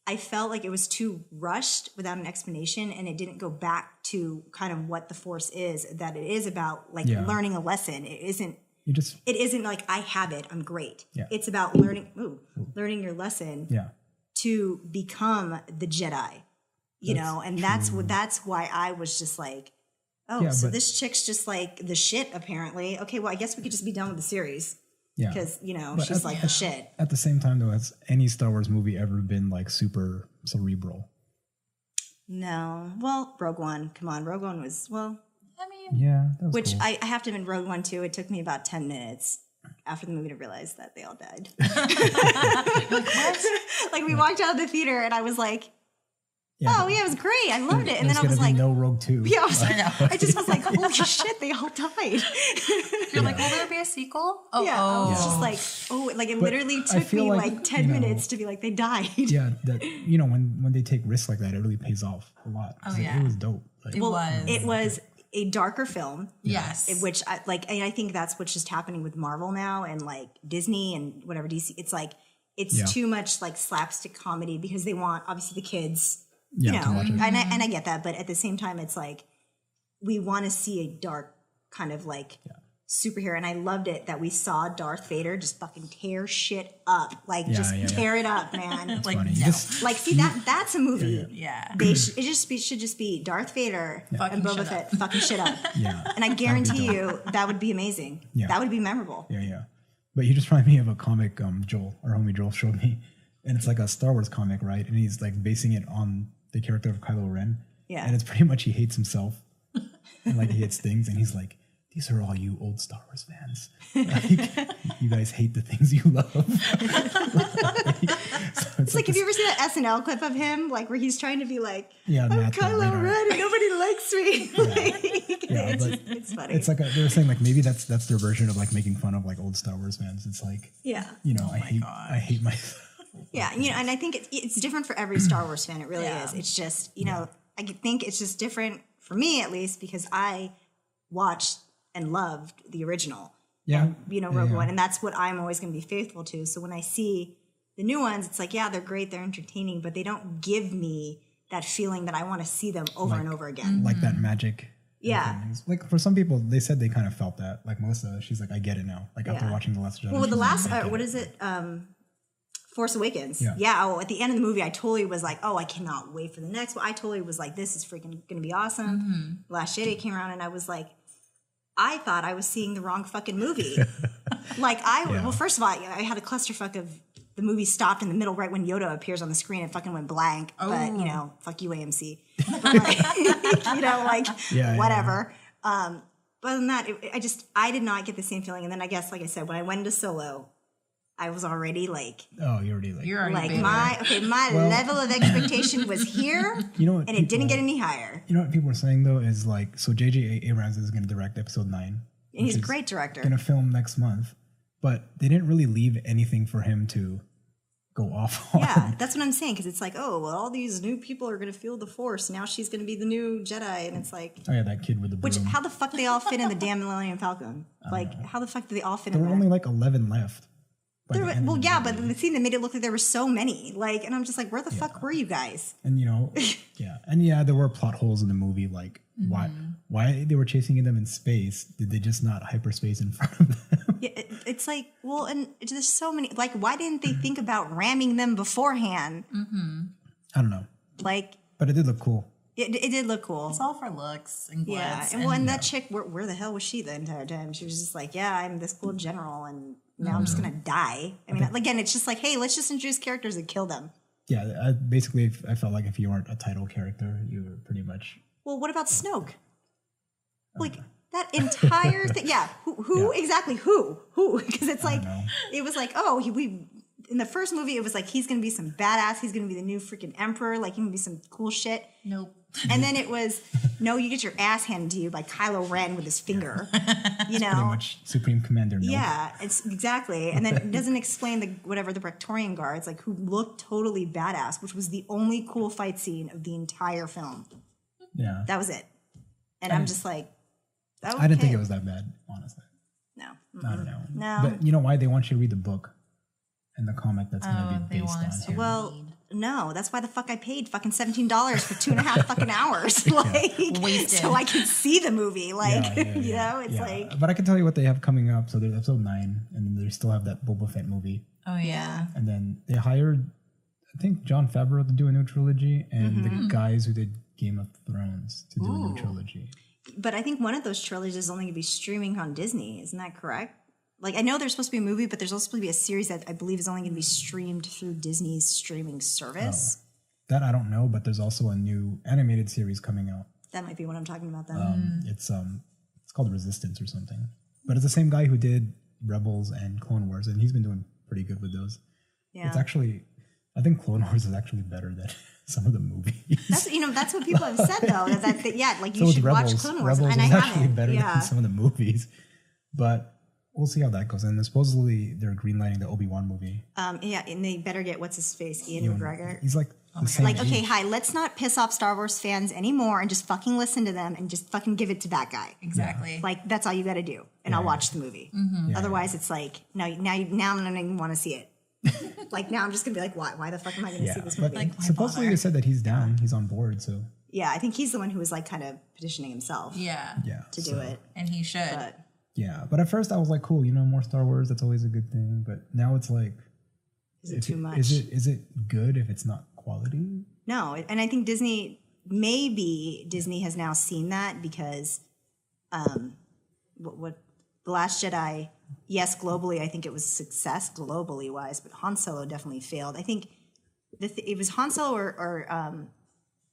I felt like it was too rushed without an explanation, and it didn't go back to kind of what the Force is. That it is about like learning a lesson. It isn't. It isn't like I have it, I'm great. It's about learning your lesson to become the Jedi, you know, and that's why I was just like, so this chick's just like the shit apparently. Okay, well I guess we could just be done with the series. Because, you know, but she's like the shit. At the same time though, has any Star Wars movie ever been like super cerebral? No. Well, Rogue One. Come on, Rogue One was I mean, that was which cool. I have to admit, Rogue One too. It took me about 10 minutes after the movie to realize that they all died. Like we walked out of the theater and I was like, it was great. I loved it. And then I was like, no Rogue 2. Yeah, I just was like, holy shit, they all died. You're like, will there be a sequel? I was just like, like it literally took me like 10 minutes to be like, they died. Yeah, that you know when they take risks like that, it really pays off a lot. It was dope. Like, it was a darker film. Yes. Which and I think that's what's just happening with Marvel now and like Disney and whatever DC. It's like, it's too much like slapstick comedy because they want obviously the kids, you know, and I get that. But at the same time, it's like, we want to see a dark kind of like superhero. And I loved it that we saw Darth Vader just fucking tear shit up. Like tear it up, man. Like, funny. Like, see that's a movie. They should just be Darth Vader and Boba Fett fucking shit up. And I guarantee you that would be amazing. That would be memorable. But you just reminded me of a comic our homie Joel showed me. And it's like a Star Wars comic, right? And he's like basing it on the character of Kylo Ren. And it's pretty much he hates himself. And like he hates things and he's like, these are all you old Star Wars fans. Like, you guys hate the things you love. It's like, have you ever seen that SNL clip of him, like where he's trying to be like, I'm Matt Kylo Ren and nobody likes me. It's funny. It's like they were saying like maybe that's their version of like making fun of like old Star Wars fans. It's like, you know, I hate myself. Yeah, you know, and I think it's different for every Star Wars fan. It really is. It's just, you know, I think it's just different for me at least because I watched and loved the original. And, you know, Rogue One, and that's what I'm always going to be faithful to. So when I see the new ones, it's like, they're great, they're entertaining, but they don't give me that feeling that I want to see them over and over again. Like that magic. Like for some people, they said they kind of felt that. Like Melissa, she's like, I get it now. Like after watching The Last Jedi. Well, with the last, what is it? Force Awakens. At the end of the movie, I totally was like, I cannot wait for the next one. I totally was like, this is freaking going to be awesome. Last Jedi came around and I was like, I thought I was seeing the wrong fucking movie. Well, first of all, I had a clusterfuck of the movie stopped in the middle right when Yoda appears on the screen and fucking went blank. But, you know, fuck you, AMC. But like, you know, like, whatever. other than that, I did not get the same feeling. And then I guess, like I said, when I went into Solo, I was already like, oh, you're already bitter. my level of expectation was here, you know what, and it didn't get any higher. You know what people were saying though is like, so J.J. Abrams is going to direct episode 9, and he's a great director. Going to film next month, but they didn't really leave anything for him to go off on. Yeah, that's what I'm saying, because it's like, oh, well, all these new people are going to feel the Force. Now she's going to be the new Jedi, and it's like, oh yeah, that kid with the broom. Which, how the fuck do they all fit in the damn Millennium Falcon? Like, how the fuck do they all fit in there? There were only like 11 left. Well, yeah, but the scene that made it look like there were so many. Like, and I'm just like, where the fuck were you guys? And you know, there were plot holes in the movie. Like, why they were chasing them in space? Did they just not hyperspace in front of them? Yeah, it's like, well, and there's so many. Like, why didn't they think about ramming them beforehand? I don't know. Like, but it did look cool. It did look cool. It's all for looks and glitz. Yeah, and that chick, where the hell was she the entire time? She was just like, yeah, I'm this cool general, and now I'm just gonna die. I mean, again, it's just like, hey, let's just introduce characters and kill them. Yeah, I felt like if you weren't a title character, you were pretty much. Well, what about Snoke? Like that entire thing. Yeah, who exactly? Who? Because it's like it was like, oh, we. In the first movie, it was like he's gonna be some badass. He's gonna be the new freaking emperor. Like he's gonna be some cool shit. Nope. And then it was, no, you get your ass handed to you by Kylo Ren with his finger. You know, pretty much Supreme Commander. Nope. Yeah, it's exactly. And then it doesn't explain the Praetorian Guards, like who looked totally badass, which was the only cool fight scene of the entire film. Yeah, that was it. And I'm just like, okay. I didn't think it was that bad, honestly. No, I don't know. No, but you know why? They want you to read the book and the comic that's going to be based on. Well, no, that's why the fuck I paid fucking $17 for 2.5 fucking hours, like wasted, so I could see the movie. Like, you know, it's like. But I can tell you what they have coming up. So there's episode 9, and then they still have that Boba Fett movie. Oh yeah. And then they hired, I think, Jon Favreau to do a new trilogy, and the guys who did Game of Thrones to do a new trilogy. But I think one of those trilogies is only going to be streaming on Disney. Isn't that correct? Like, I know there's supposed to be a movie, but there's also supposed to be a series that I believe is only going to be streamed through Disney's streaming service. That I don't know, but there's also a new animated series coming out. That might be what I'm talking about then. It's called Resistance or something. But it's the same guy who did Rebels and Clone Wars, and he's been doing pretty good with those. Yeah. It's actually, I think Clone Wars is actually better than some of the movies. That's what people have said, though. Like, you should watch Clone Wars. Rebels is actually better than some of the movies. But we'll see how that goes. And supposedly they're greenlighting the Obi-Wan movie. Yeah, and they better get what's his face, Ian McGregor. He's like, okay, hi, let's not piss off Star Wars fans anymore and just fucking listen to them and just fucking give it to that guy. Exactly. Yeah. Like, that's all you got to do, and I'll watch the movie. Mm-hmm. Otherwise, it's like now I don't even want to see it. Like, now I'm just gonna be like, why the fuck am I gonna see this movie? Like, supposedly they said that he's down, he's on board. So yeah, I think he's the one who was like kind of petitioning himself. To do it, and he should. But at first I was like, cool, more Star Wars, that's always a good thing. But now it's like, is it too much? Is it good if it's not quality? No, and I think Disney has now seen that because what The Last Jedi, yes, globally I think it was a success globally wise, but Han Solo definitely failed. I think it was Han Solo or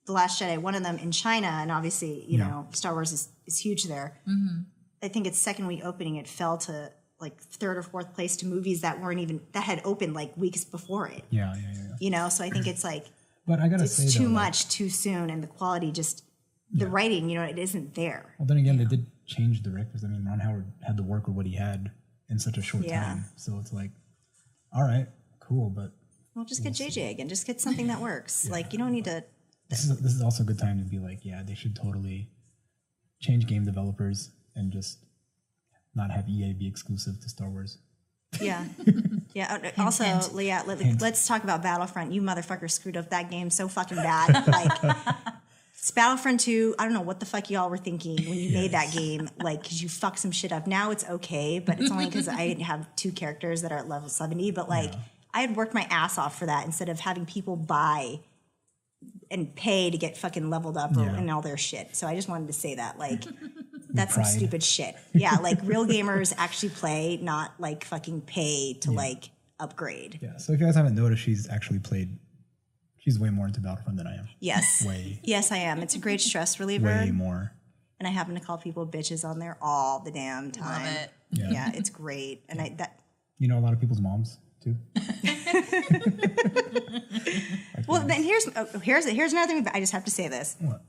The Last Jedi, one of them in China, and obviously Star Wars is huge there. Mm-hmm. I think its second week opening, it fell to like 3rd or 4th place to movies that had opened like weeks before it. Yeah. So I think it's like, but I gotta say, it's too much too soon, and the quality the writing, it isn't there. Well, then again, they did change directors. I mean, Ron Howard had to work with what he had in such a short time, so it's like, all right, cool, but just get JJ again. Just get something that works. Like, you don't need to. This is also a good time to be like, they should totally change game developers and just not have EA be exclusive to Star Wars. Yeah. Also, let's talk about Battlefront. You motherfuckers screwed up that game so fucking bad. Like, it's Battlefront 2. I don't know what the fuck y'all were thinking when you made that game. Like, because you fucked some shit up. Now it's okay, but it's only because I have 2 characters that are at level 70. But like, I had worked my ass off for that instead of having people buy and pay to get fucking leveled up and all their shit. So I just wanted to say that, like, that's some stupid shit. Yeah, like, real gamers actually play, not like fucking pay to like upgrade. Yeah. So if you guys haven't noticed, she's way more into Battlefront than I am. Yes. Yes, I am. It's a great stress reliever. Way more. and I happen to call people bitches on there all the damn time. Love it. Yeah, it's great. And You know a lot of people's moms too. well, then here's another thing. But I just have to say this. What?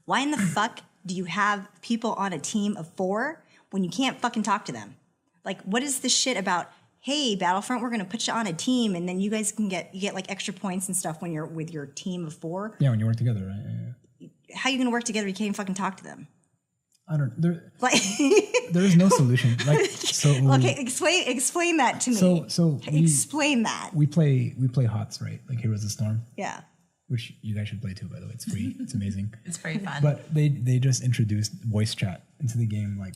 Why in the fuck do you have people on a team of 4 when you can't fucking talk to them? Like, what is this shit about? Hey, Battlefront, we're going to put you on a team, and then you guys you get like extra points and stuff when you're with your team of 4. Yeah, when you work together, right? Yeah. How are you going to work together? You can't even fucking talk to them. I don't. Like, There is no solution. Like, so okay, explain that to me. So explain that. we play HOTS, right? Like Heroes of the Storm, Yeah. which you guys should play too. By the way, it's free. It's amazing. It's very fun. But they just introduced voice chat into the game like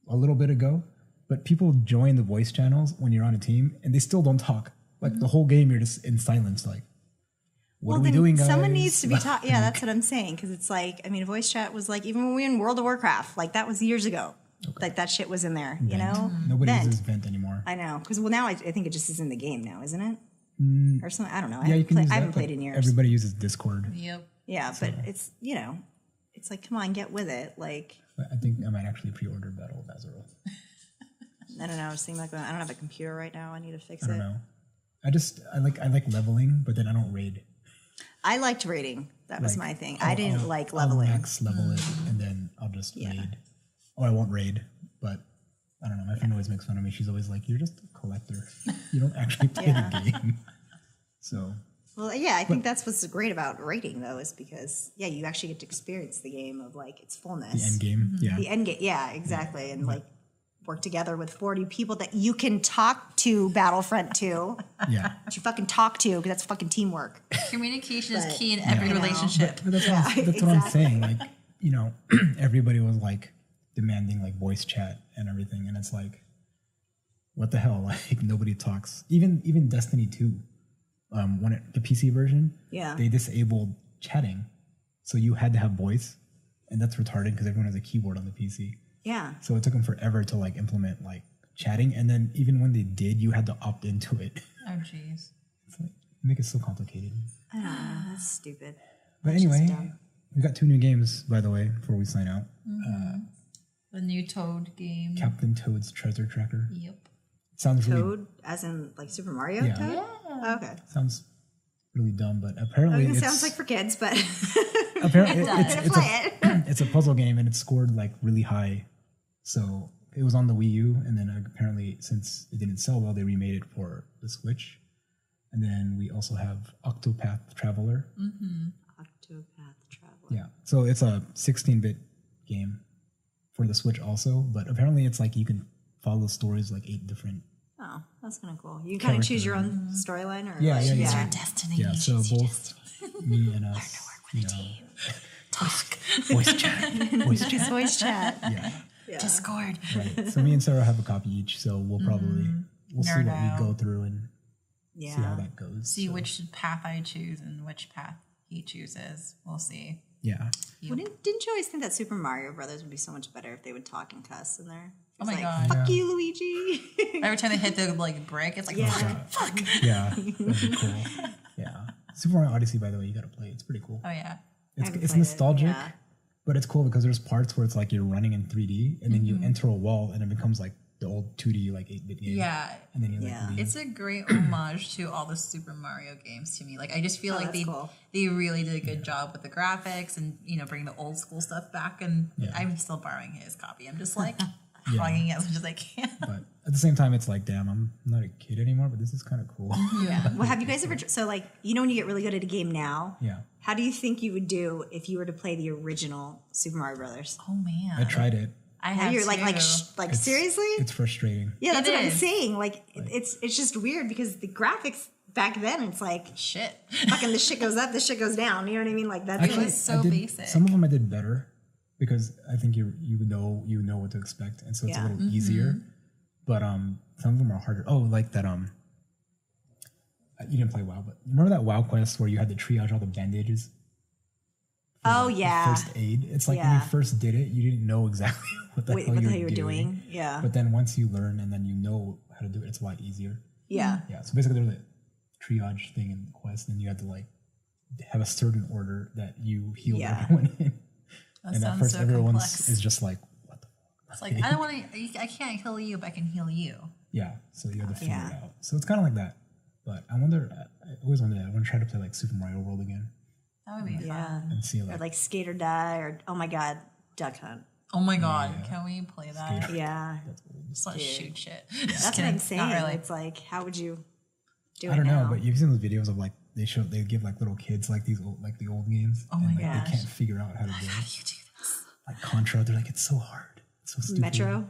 a little bit ago. But people join the voice channels when you're on a team, and they still don't talk. Like the whole game, you're just in silence. Like, what are we doing, guys? Someone needs to be talking. Yeah, that's what I'm saying. Because it's like, I mean, voice chat was like, even when we were in World of Warcraft, like that was years ago. Okay. Like that shit was in there, you know? Nobody uses Vent anymore. I know. Because, well, now I think it just is in the game now, isn't it? Or something. I don't know. Yeah, you can use that. I haven't played in years. Everybody uses Discord. Yep. Yeah, so. But it's, you know, it's like, come on, get with it. Like, I think I might actually pre-order Battle of Azeroth. I don't know. I was thinking like, I don't have a computer right now. I need to fix it. I don't know. I like leveling, but then I don't raid. I liked raiding. That was my thing. I didn't like I'll leveling. max level it, and then I'll just raid. Or I won't raid, but I don't know. My friend always makes fun of me. She's always like, "You're just a collector. You don't actually play the game." So. Well, yeah, I think that's what's great about raiding, though, is because you actually get to experience the game of like its fullness. The end game, yeah. The end game, yeah, exactly, and like work together with 40 people that you can talk to Battlefront to. Yeah. That you fucking talk to, because that's fucking teamwork. Communication is key in every relationship. But that's what I'm saying. Like, you know, everybody was like demanding like voice chat and everything, and it's like, what the hell? Like nobody talks. Even Destiny 2, the PC version, they disabled chatting, so you had to have voice, and that's retarded because everyone has a keyboard on the PC. Yeah. So it took them forever to like implement like chatting, and then even when they did, you had to opt into it. Oh jeez. It's like make it so complicated. I don't know. That's stupid. But anyway, we got 2 new games, by the way, before we sign out. The new Toad game. Captain Toad's Treasure Tracker. Yep. Sounds really Toad, as in like Super Mario Toad? Yeah. Oh, okay. Sounds really dumb, but apparently it sounds like for kids, but apparently it's a puzzle game, and it scored like really high. So it was on the Wii U, and then apparently since it didn't sell well, they remade it for the Switch. And then we also have Octopath Traveler. Octopath Traveler. Yeah. So it's a 16-bit game for the Switch also, but apparently it's like you can follow stories like 8 different. Oh, that's kind of cool. You can kind of choose your own storyline, or yeah. Choose your destiny. Yeah. So both me and us, work with a team. Talk. Voice chat. Voice chat. Yeah. Discord. Right. So me and Sarah have a copy each, so we'll probably we'll see what we go through and see how that goes. See which path I choose and which path he chooses. We'll see. Yeah. Well, didn't you always think that Super Mario Brothers would be so much better if they would talk and cuss in there? Oh my like, god! Fuck you, Luigi. Every time they hit the like brick, it's like fuck. Yeah, that'd be cool. Yeah. Super Mario Odyssey, by the way, you gotta play. It's pretty cool. Oh yeah. It's nostalgic, but it's cool because there's parts where it's like you're running in 3D, and then you enter a wall, and it becomes like the old 2D like 8-bit game. Yeah. And then you like leave. It's a great homage to all the Super Mario games to me. Like I just feel like they really did a good job with the graphics and bringing the old school stuff back. And I'm still borrowing his copy. I'm just like hogging it as much as I can. But at the same time, it's like, damn, I'm not a kid anymore, but this is kind of cool. Yeah. Well, have you guys ever? So like, when you get really good at a game now, how do you think you would do if you were to play the original Super Mario Brothers? Oh man, I tried it. I have You're too. like seriously? It's frustrating. Yeah, that's what I'm saying. Like it's just weird because the graphics back then, it's like shit. Fucking this shit goes up, this shit goes down. You know what I mean? Like that's Actually, so basic. Some of them I did better because I think you know what to expect, and so it's a little easier. But some of them are harder. Oh, like that you didn't play WoW, but remember that WoW quest where you had to triage all the bandages? Oh yeah. First aid. It's like when you first did it, you didn't know exactly what the hell you were doing. Yeah. But then once you learn and then you know how to do it, it's a lot easier. Yeah. Yeah. So basically there's a triage thing in the quest, and you had to like have a certain order that you healed everyone in. That and at sounds first so everyone complex. is just like, what the fuck? It's like I don't want to. I can't heal you, but I can heal you. Yeah, so you have to figure Yeah. it out. So it's kind of like that. But I wonder, I always wonder, I want to try to play like Super Mario World again That would be Yeah. fun. and see Or like, like Skate or Die, or oh my god, Duck Hunt. Oh my god, Yeah. can we play that? Yeah, Just let's Dude. shoot shit. that's what I'm saying. Not really. It's like, how would you do I it don't now? know, but you've seen those videos of like, they give like little kids like these old, like the old games. Oh my and, like, gosh. they can't figure out how to do How it. do you do this? Like Contra, they're like, it's so hard. It's so stupid. Metro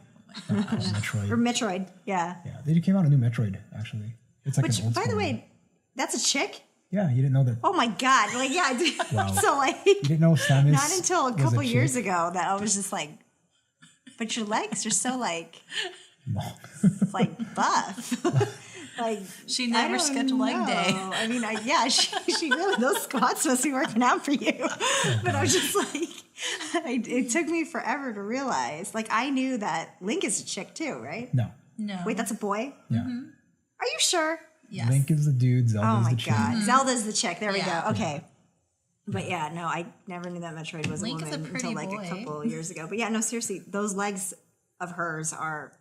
Metroid. or Metroid, yeah. Yeah, they came out a new Metroid actually. It's like Which, an old by the school way, one. that's a chick. Yeah, you didn't know that. Oh my god! Like, yeah, Wow. so like, You didn't know Samus. not until a was couple chick? years ago that I was just like, but your legs are so like buff. Like She I never don't skipped leg know. day. I mean, she really, those squats must be working out for you. But I was just like, it took me forever to realize. Like, I knew that Link is a chick too, right? No. No. Wait, that's a boy? Yeah. Are you sure? yes. Link is the dude. Zelda's Oh my the chick. god, Zelda's the chick. There Yeah. we go. Okay. But yeah, no, I never knew that Metroid was Link a is woman a pretty until like boy. a couple of years ago. But yeah, no, seriously, those legs of hers are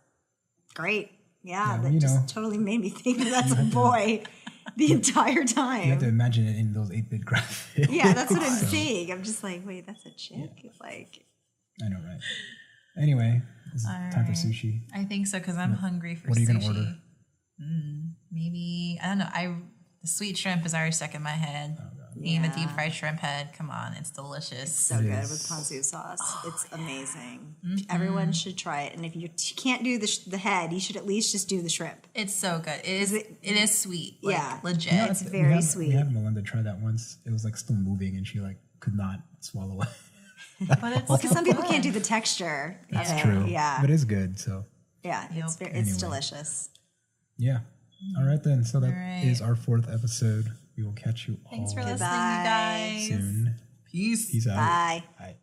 great. Yeah, Yeah, that you just know. totally made me think that's a boy the entire You have to time. imagine it in those 8-bit graphics. Yeah, that's what I'm So, saying. I'm just like, wait, that's a chick? Like, I know, right? Anyway, it's time for Alright. sushi. I think so because I'm hungry for What are you sushi. gonna order? Maybe I don't know. The sweet shrimp is already stuck in my head. Even a deep Yeah. fried shrimp head. Come on, it's delicious. so It good is. with ponzu sauce. It's amazing. Mm-hmm. Everyone should try it. And if you can't do the head, you should at least just do the shrimp. It's so good. It is sweet. Like, Yeah. legit. It's very sweet. We had Melinda try that once. It was like still moving, and she like could not swallow it. but it's Well, because some people can't do the texture. That's of it. True. Yeah. But it's good. So Yeah, it's Yep. it's Anyway. delicious. yeah. All right then. So that is Alright. our 4th episode. We will catch you Thanks all for listening, Goodbye. you guys. soon. Peace. Peace out. Bye. Bye.